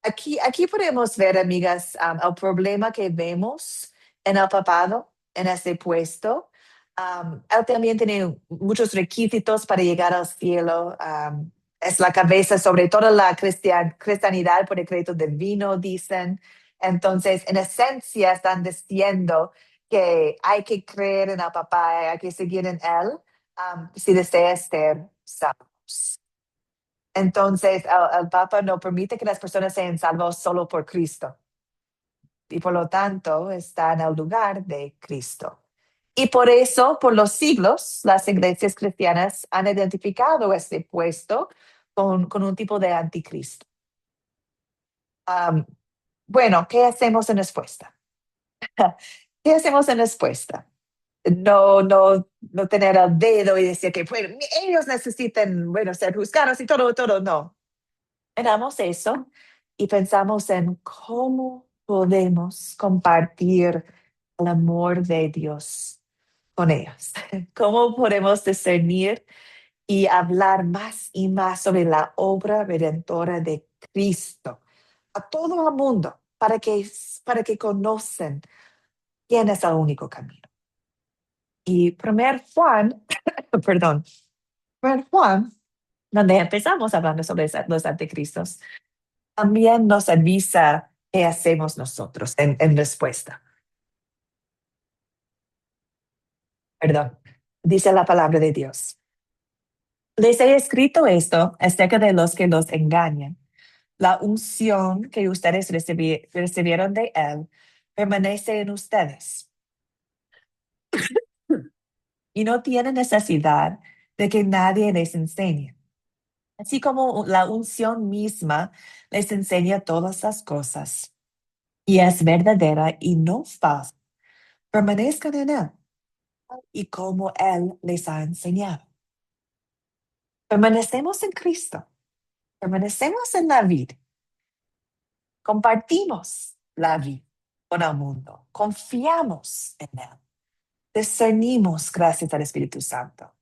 aquí podemos ver, amigas, el problema que vemos en el papado, en ese puesto. Él también tiene muchos requisitos para llegar al cielo. Es la cabeza sobre toda la cristianidad por decreto divino, dicen. Entonces, en esencia, están diciendo que hay que creer en el papá, hay que seguir en él, si deseas ser salvos. Entonces, el Papa no permite que las personas sean salvos solo por Cristo. Y por lo tanto, está en el lugar de Cristo. Y por eso, por los siglos, las iglesias cristianas han identificado este puesto con un tipo de anticristo. Bueno, ¿qué hacemos en respuesta? ¿Qué hacemos en respuesta? No tener el dedo y decir que bueno, ellos necesitan, bueno, ser juzgados y todo, no. Miramos eso y pensamos en cómo podemos compartir el amor de Dios con ellos. Cómo podemos discernir y hablar más y más sobre la obra redentora de Cristo a todo el mundo para que conozcan quién es el único camino. Y primer Juan, perdón, primer Juan, donde empezamos hablando sobre los anticristos, también nos avisa qué hacemos nosotros en respuesta. Perdón, dice la palabra de Dios. Les he escrito esto acerca de los que los engañan. La unción que ustedes recibieron de Él permanece en ustedes. Y no tienen necesidad de que nadie les enseñe. Así como la unción misma les enseña todas las cosas y es verdadera y no falsa, permanezcan en Él y como Él les ha enseñado. Permanecemos en Cristo, permanecemos en la vida, compartimos la vida con el mundo, confiamos en Él, discernimos gracias al Espíritu Santo.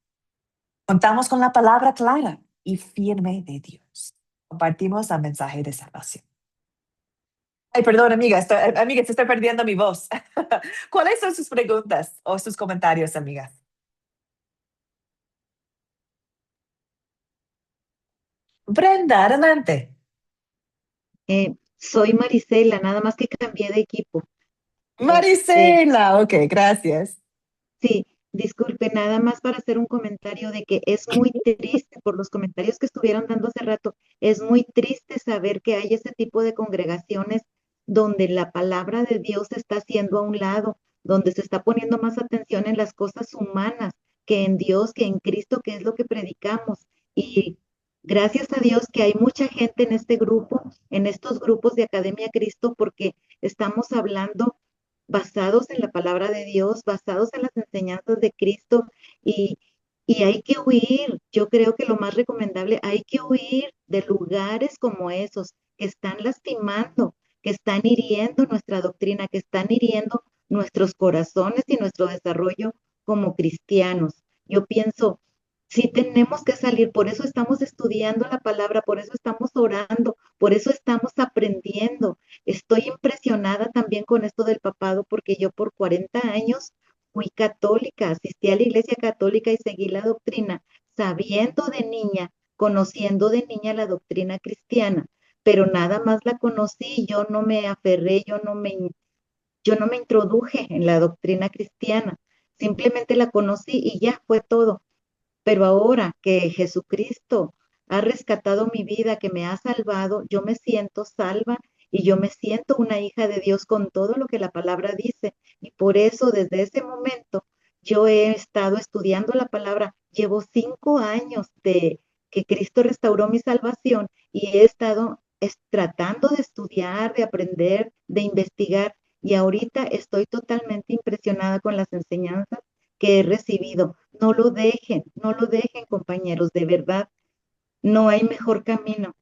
Contamos con la palabra clara y firme de Dios. Compartimos el mensaje de salvación. Ay, perdón, amiga, se estoy perdiendo mi voz. ¿Cuáles son sus preguntas o sus comentarios, amiga? Brenda, adelante. Soy Marisela, nada más que cambié de equipo. Marisela, ok, gracias. Sí, disculpe, nada más para hacer un comentario de que es muy triste, por los comentarios que estuvieron dando hace rato, es muy triste saber que hay ese tipo de congregaciones donde la palabra de Dios se está haciendo a un lado, donde se está poniendo más atención en las cosas humanas que en Dios, que en Cristo, que es lo que predicamos. Y gracias a Dios que hay mucha gente en este grupo, en estos grupos de Academia Cristo, porque estamos hablando basados en la palabra de Dios, basados en las enseñanzas de Cristo y, y hay que huir. Yo creo que lo más recomendable, hay que huir de lugares como esos que están lastimando, que están hiriendo nuestra doctrina, que están hiriendo nuestros corazones y nuestro desarrollo como cristianos. Yo pienso, sí tenemos que salir, por eso estamos estudiando la palabra, por eso estamos orando, por eso estamos aprendiendo. Estoy impresionada también con esto del papado porque yo por 40 años fui católica, asistí a la iglesia católica y seguí la doctrina, sabiendo de niña, conociendo de niña la doctrina cristiana, pero nada más la conocí, yo no me aferré, yo no me introduje en la doctrina cristiana, simplemente la conocí y ya fue todo. Pero ahora que Jesucristo ha rescatado mi vida, que me ha salvado, yo me siento salva y yo me siento una hija de Dios con todo lo que la palabra dice. Y por eso desde ese momento yo he estado estudiando la palabra. Llevo 5 años de que Cristo restauró mi salvación y he estado tratando de estudiar, de aprender, de investigar, y ahorita estoy totalmente impresionada con las enseñanzas que he recibido. No lo dejen, compañeros, de verdad, no hay mejor camino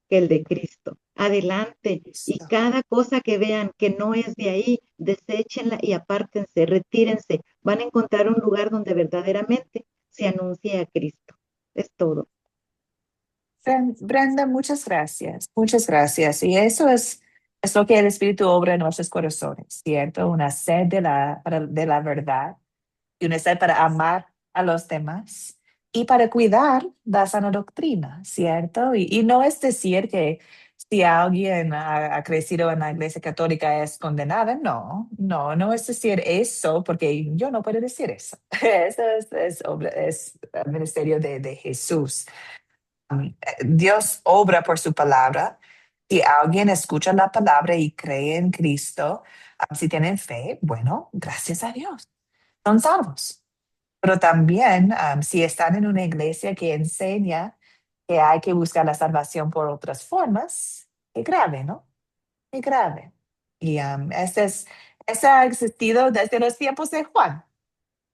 que el de Cristo. Adelante, y cada cosa que vean que no es de ahí, deséchenla y apártense, retírense. Van a encontrar un lugar donde verdaderamente se anuncie a Cristo. Es todo. Brenda, muchas gracias, muchas gracias. Y eso es lo que el Espíritu obra en nuestros corazones, ¿cierto? Una sed de la verdad y una sed para amar a los demás y para cuidar la sana doctrina, ¿cierto? Y no es decir que si alguien ha crecido en la Iglesia Católica es condenada, no es decir eso, porque yo no puedo decir eso. Eso es el ministerio de Jesús. Dios obra por su palabra. Si alguien escucha la palabra y cree en Cristo, si tienen fe, bueno, gracias a Dios, son salvos. Pero también, si están en una iglesia que enseña que hay que buscar la salvación por otras formas, es grave, ¿no? Es grave. Y ese ha existido desde los tiempos de Juan.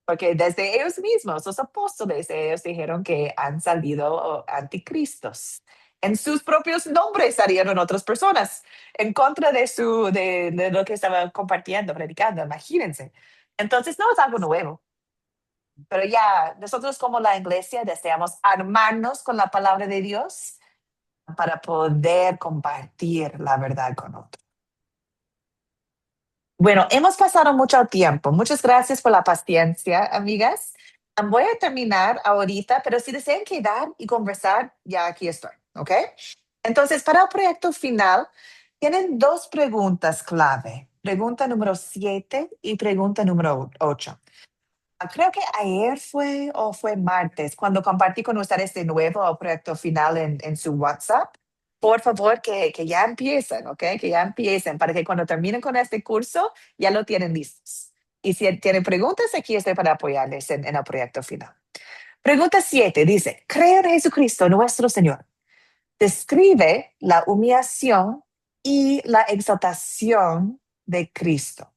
Porque desde ellos mismos, los apóstoles, ellos dijeron que han salido anticristos. En sus propios nombres salieron otras personas en contra de lo que estaban compartiendo, predicando, imagínense. Entonces no es algo nuevo, pero ya nosotros como la iglesia deseamos armarnos con la palabra de Dios para poder compartir la verdad con otros. Bueno, hemos pasado mucho tiempo. Muchas gracias por la paciencia, amigas. Voy a terminar ahorita, pero si desean quedar y conversar, ya aquí estoy, ¿ok? Entonces, para el proyecto final, tienen dos preguntas clave. Pregunta número 7 y pregunta número 8. Creo que ayer fue martes, cuando compartí con ustedes de nuevo el proyecto final en su WhatsApp. Por favor, que ya empiecen, ¿ok? Que ya empiecen para que cuando terminen con este curso ya lo tienen listos. Y si tienen preguntas, aquí estoy para apoyarles en el proyecto final. Pregunta 7 dice, creo en Jesucristo, nuestro Señor. Describe la humillación y la exaltación de Cristo.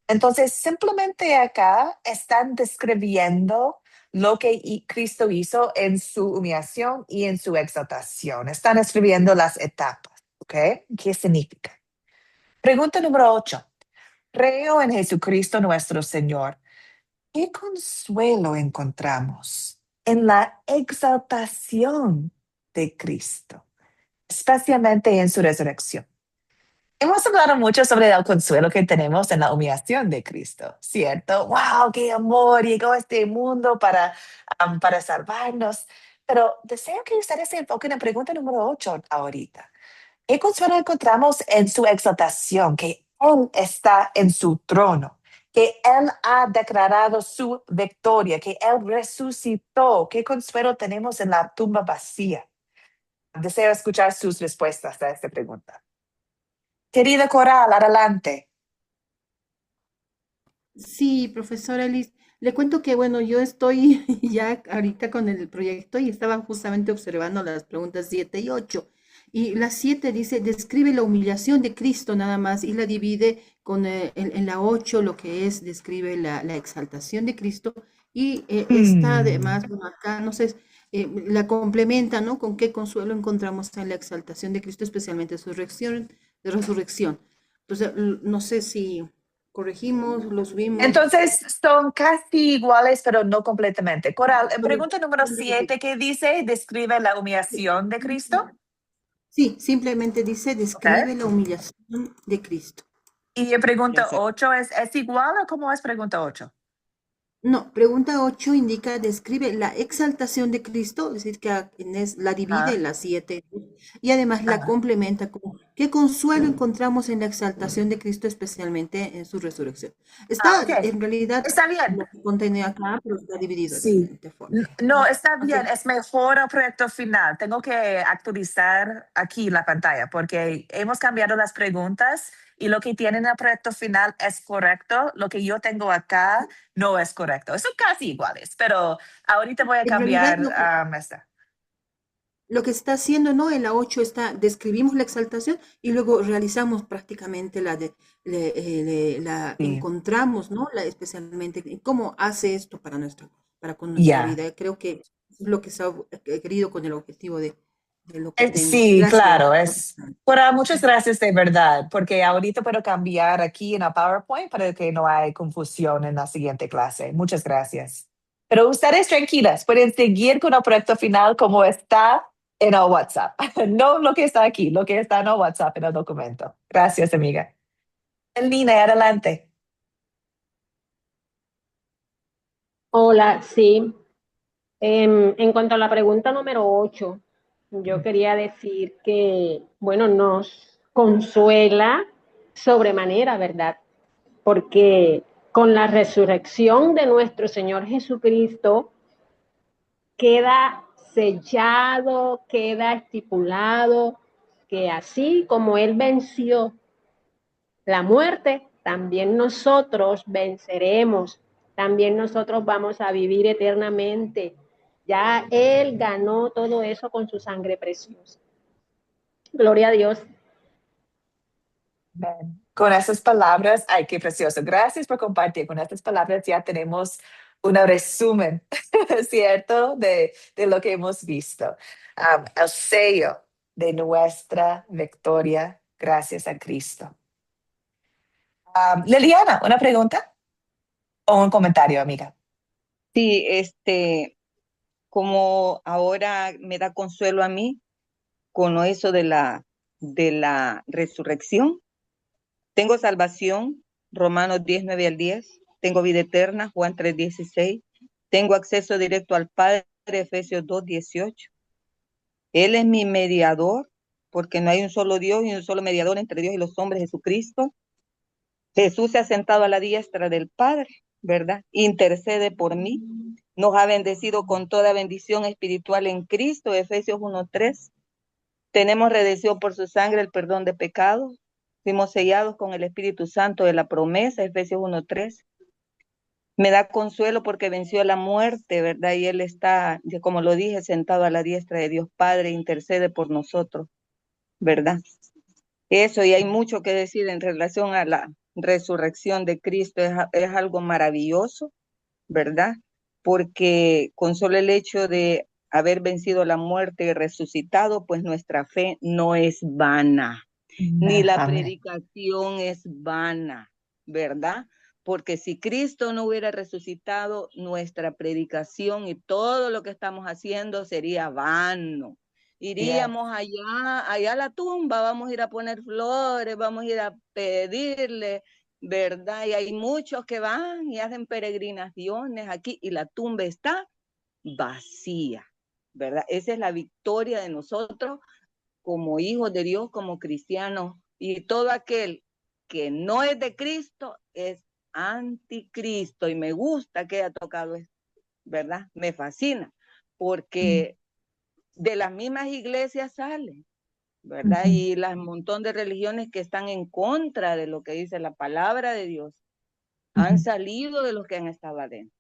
Entonces, simplemente acá están describiendo lo que Cristo hizo en su humillación y en su exaltación. Están escribiendo las etapas, ¿ok? ¿Qué significa? Pregunta número 8. Creo en Jesucristo nuestro Señor. ¿Qué consuelo encontramos en la exaltación de Cristo, especialmente en su resurrección? Hemos hablado mucho sobre el consuelo que tenemos en la humillación de Cristo, ¿cierto? ¡Wow! ¡Qué amor! Llegó a este mundo para salvarnos. Pero deseo que ustedes se enfoquen en pregunta número 8 ahorita. ¿Qué consuelo encontramos en su exaltación? Que Él está en su trono, que Él ha declarado su victoria, que Él resucitó. ¿Qué consuelo tenemos en la tumba vacía? Deseo escuchar sus respuestas a esta pregunta. Querida Coral, adelante. Sí, profesora Liz, le cuento que, bueno, yo estoy ya ahorita con el proyecto y estaba justamente observando las preguntas 7 y 8. Y la 7 dice, describe la humillación de Cristo nada más y la divide con en la 8 lo que es, describe la exaltación de Cristo y está además, bueno, acá, no sé, la complementa, ¿no? Con qué consuelo encontramos en la exaltación de Cristo, especialmente su resurrección. Entonces, no sé si corregimos, lo subimos. Entonces, son casi iguales, pero no completamente. Coral, pregunta número 7, ¿qué dice? ¿Describe la humillación de Cristo? Sí, simplemente dice, describe la humillación de Cristo. Y pregunta 8, ¿es igual o cómo es pregunta 8? No, pregunta 8 indica, describe la exaltación de Cristo, es decir, que la divide en las 7 y además la complementa con qué consuelo encontramos en la exaltación de Cristo, especialmente en su resurrección. Está en realidad está bien. Lo contenido acá, pero está dividido de Sí. diferente forma. No, está bien, es mejor el proyecto final. Tengo que actualizar aquí la pantalla porque hemos cambiado las preguntas y lo que tienen en el proyecto final es correcto. Lo que yo tengo acá no es correcto. Son casi iguales, pero ahorita voy a En realidad cambiar esta. lo que se está haciendo, ¿no? En la 8 está, describimos la exaltación y luego realizamos prácticamente la Sí. encontramos, ¿no? Especialmente cómo hace esto para con nuestra Ya. vida. Creo que es lo que se ha querido con el objetivo de lo que tengo. Sí, Gracias. claro, muchas gracias de verdad, porque ahorita puedo cambiar aquí en la PowerPoint para que no haya confusión en la siguiente clase. Muchas gracias. Pero ustedes tranquilas, pueden seguir con el proyecto final como está en el WhatsApp. No lo que está aquí, lo que está en el WhatsApp, en el documento. Gracias, amiga. Nina, adelante. Hola, sí. En cuanto a la pregunta número 8, yo quería decir que, bueno, nos consuela sobremanera, ¿verdad? Porque con la resurrección de nuestro Señor Jesucristo queda sellado, queda estipulado que así como Él venció la muerte, también nosotros venceremos, también nosotros vamos a vivir eternamente. Ya Él ganó todo eso con su sangre preciosa. Gloria a Dios. Amen. Con esas palabras, ay, qué precioso. Gracias por compartir. Con estas palabras ya tenemos un resumen, ¿cierto? De lo que hemos visto. El sello de nuestra victoria gracias a Cristo. Liliana, ¿una pregunta o un comentario, amiga? Sí, como ahora me da consuelo a mí con eso de la resurrección. Tengo salvación, Romanos 10:9-10. Tengo vida eterna, Juan 3:16. Tengo acceso directo al Padre, Efesios 2:18. Él es mi mediador, porque no hay un solo Dios y un solo mediador entre Dios y los hombres, Jesucristo. Jesús se ha sentado a la diestra del Padre, ¿verdad? Intercede por mí. Nos ha bendecido con toda bendición espiritual en Cristo, Efesios 1:3. Tenemos redención por su sangre, el perdón de pecados. Fuimos sellados con el Espíritu Santo de la promesa, Efesios 1:3. Me da consuelo porque venció la muerte, ¿verdad? Y Él está, como lo dije, sentado a la diestra de Dios Padre, intercede por nosotros, ¿verdad? Eso, y hay mucho que decir en relación a la resurrección de Cristo, es algo maravilloso, ¿verdad? Porque con solo el hecho de haber vencido la muerte y resucitado, pues nuestra fe no es vana, ni la Amén. predicación es vana, ¿verdad? Porque si Cristo no hubiera resucitado, nuestra predicación y todo lo que estamos haciendo sería vano. Iríamos allá a la tumba, vamos a ir a poner flores, vamos a ir a pedirle, ¿verdad? Y hay muchos que van y hacen peregrinaciones aquí y la tumba está vacía, ¿verdad? Esa es la victoria de nosotros como hijos de Dios, como cristianos, y todo aquel que no es de Cristo es anticristo, y me gusta que haya tocado esto, ¿verdad? Me fascina, porque de las mismas iglesias salen, ¿verdad? Y las montón de religiones que están en contra de lo que dice la palabra de Dios han salido de los que han estado adentro,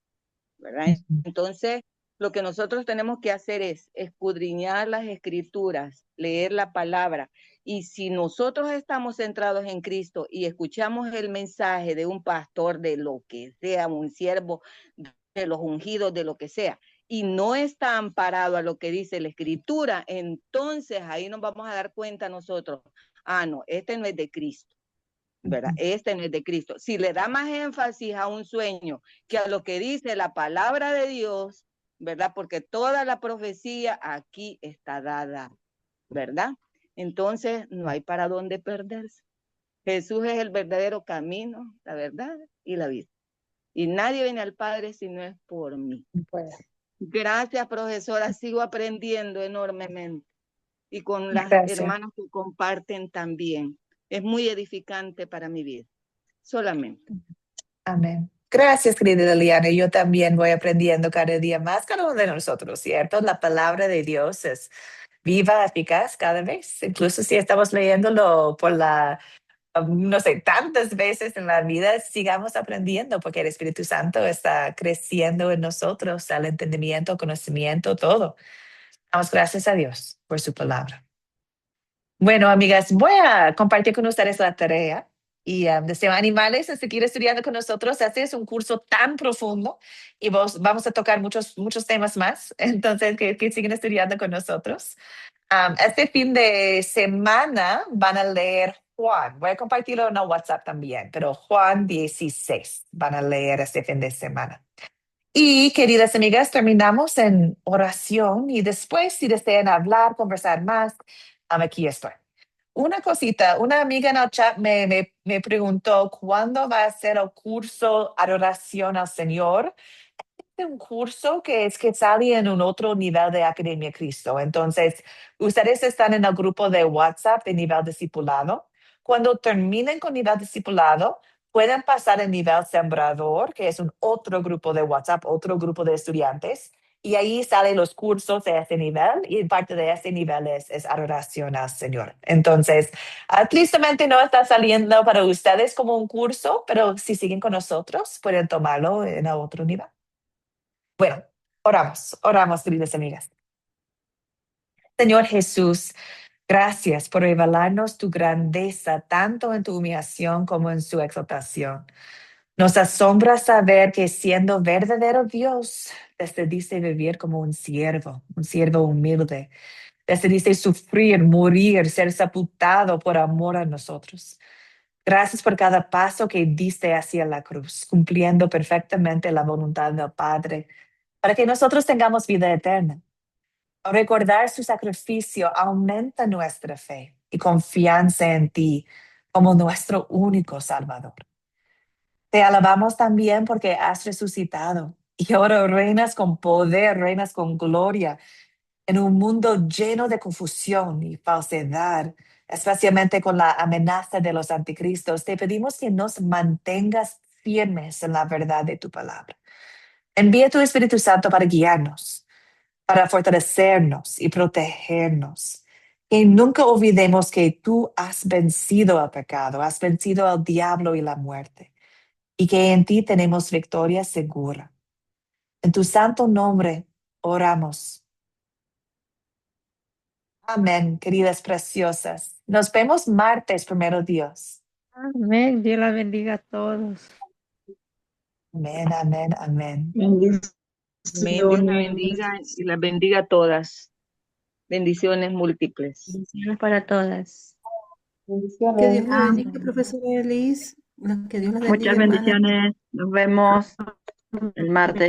¿verdad? Entonces, lo que nosotros tenemos que hacer es escudriñar las escrituras, leer la palabra. Y si nosotros estamos centrados en Cristo y escuchamos el mensaje de un pastor, de lo que sea, un siervo, de los ungidos, de lo que sea, y no está amparado a lo que dice la escritura, entonces ahí nos vamos a dar cuenta nosotros, no, este no es de Cristo, ¿verdad? Este no es de Cristo. Si le da más énfasis a un sueño que a lo que dice la palabra de Dios, ¿verdad? Porque toda la profecía aquí está dada, ¿verdad? Entonces no hay para dónde perderse. Jesús es el verdadero camino, la verdad y la vida. Y nadie viene al Padre si no es por mí. Gracias, profesora. Sigo aprendiendo enormemente. Y con las hermanas que comparten también. Es muy edificante para mi vida. Solamente. Amén. Gracias, querida Liliana. Yo también voy aprendiendo cada día más, cada uno de nosotros, ¿cierto? La palabra de Dios es viva, eficaz cada vez. Incluso si estamos leyéndolo por no sé, tantas veces en la vida, sigamos aprendiendo porque el Espíritu Santo está creciendo en nosotros, el entendimiento, conocimiento, todo. Damos gracias a Dios por su palabra. Bueno, amigas, voy a compartir con ustedes la tarea y deseo animarles a seguir estudiando con nosotros. Este es un curso tan profundo y vamos a tocar muchos temas más. Entonces, que siguen estudiando con nosotros. Este fin de semana van a leer Juan. Voy a compartirlo en el WhatsApp también, pero Juan 16 van a leer este fin de semana. Y queridas amigas, terminamos en oración y después, si desean hablar, conversar más, aquí estoy. Una cosita, una amiga en el chat me preguntó cuándo va a ser el curso Adoración al Señor. Es un curso que sale en un otro nivel de Academia Cristo. Entonces, ustedes están en el grupo de WhatsApp de nivel discipulado. Cuando terminen con nivel discipulado, pueden pasar al nivel sembrador, que es un otro grupo de WhatsApp, otro grupo de estudiantes. Y ahí salen los cursos de ese nivel y parte de ese nivel es adoración al Señor. Entonces, tristemente no está saliendo para ustedes como un curso, pero si siguen con nosotros, pueden tomarlo en el otro nivel. Bueno, oramos, queridas amigas. Señor Jesús, gracias por revelarnos tu grandeza, tanto en tu humillación como en su exaltación. Nos asombra saber que siendo verdadero Dios, decidiste vivir como un siervo humilde. Decidiste sufrir, morir, ser sepultado por amor a nosotros. Gracias por cada paso que diste hacia la cruz, cumpliendo perfectamente la voluntad del Padre, para que nosotros tengamos vida eterna. Al recordar su sacrificio, aumenta nuestra fe y confianza en ti como nuestro único Salvador. Te alabamos también porque has resucitado y ahora reinas con poder, reinas con gloria en un mundo lleno de confusión y falsedad, especialmente con la amenaza de los anticristos. Te pedimos que nos mantengas firmes en la verdad de tu palabra. Envía tu Espíritu Santo para guiarnos, para fortalecernos y protegernos. Que nunca olvidemos que tú has vencido al pecado, has vencido al diablo y la muerte, y que en ti tenemos victoria segura. En tu santo nombre oramos. Amén, queridas preciosas. Nos vemos martes, primero Dios. Amén. Dios la bendiga a todos. Amén, amén, amén. Amén. Dios la bendiga y las bendiga a todas. Bendiciones múltiples. Bendiciones para todas. Que Dios la bendiga, profesora Elis. Que Dios la bendiga, Muchas hermana. bendiciones. Nos vemos el martes.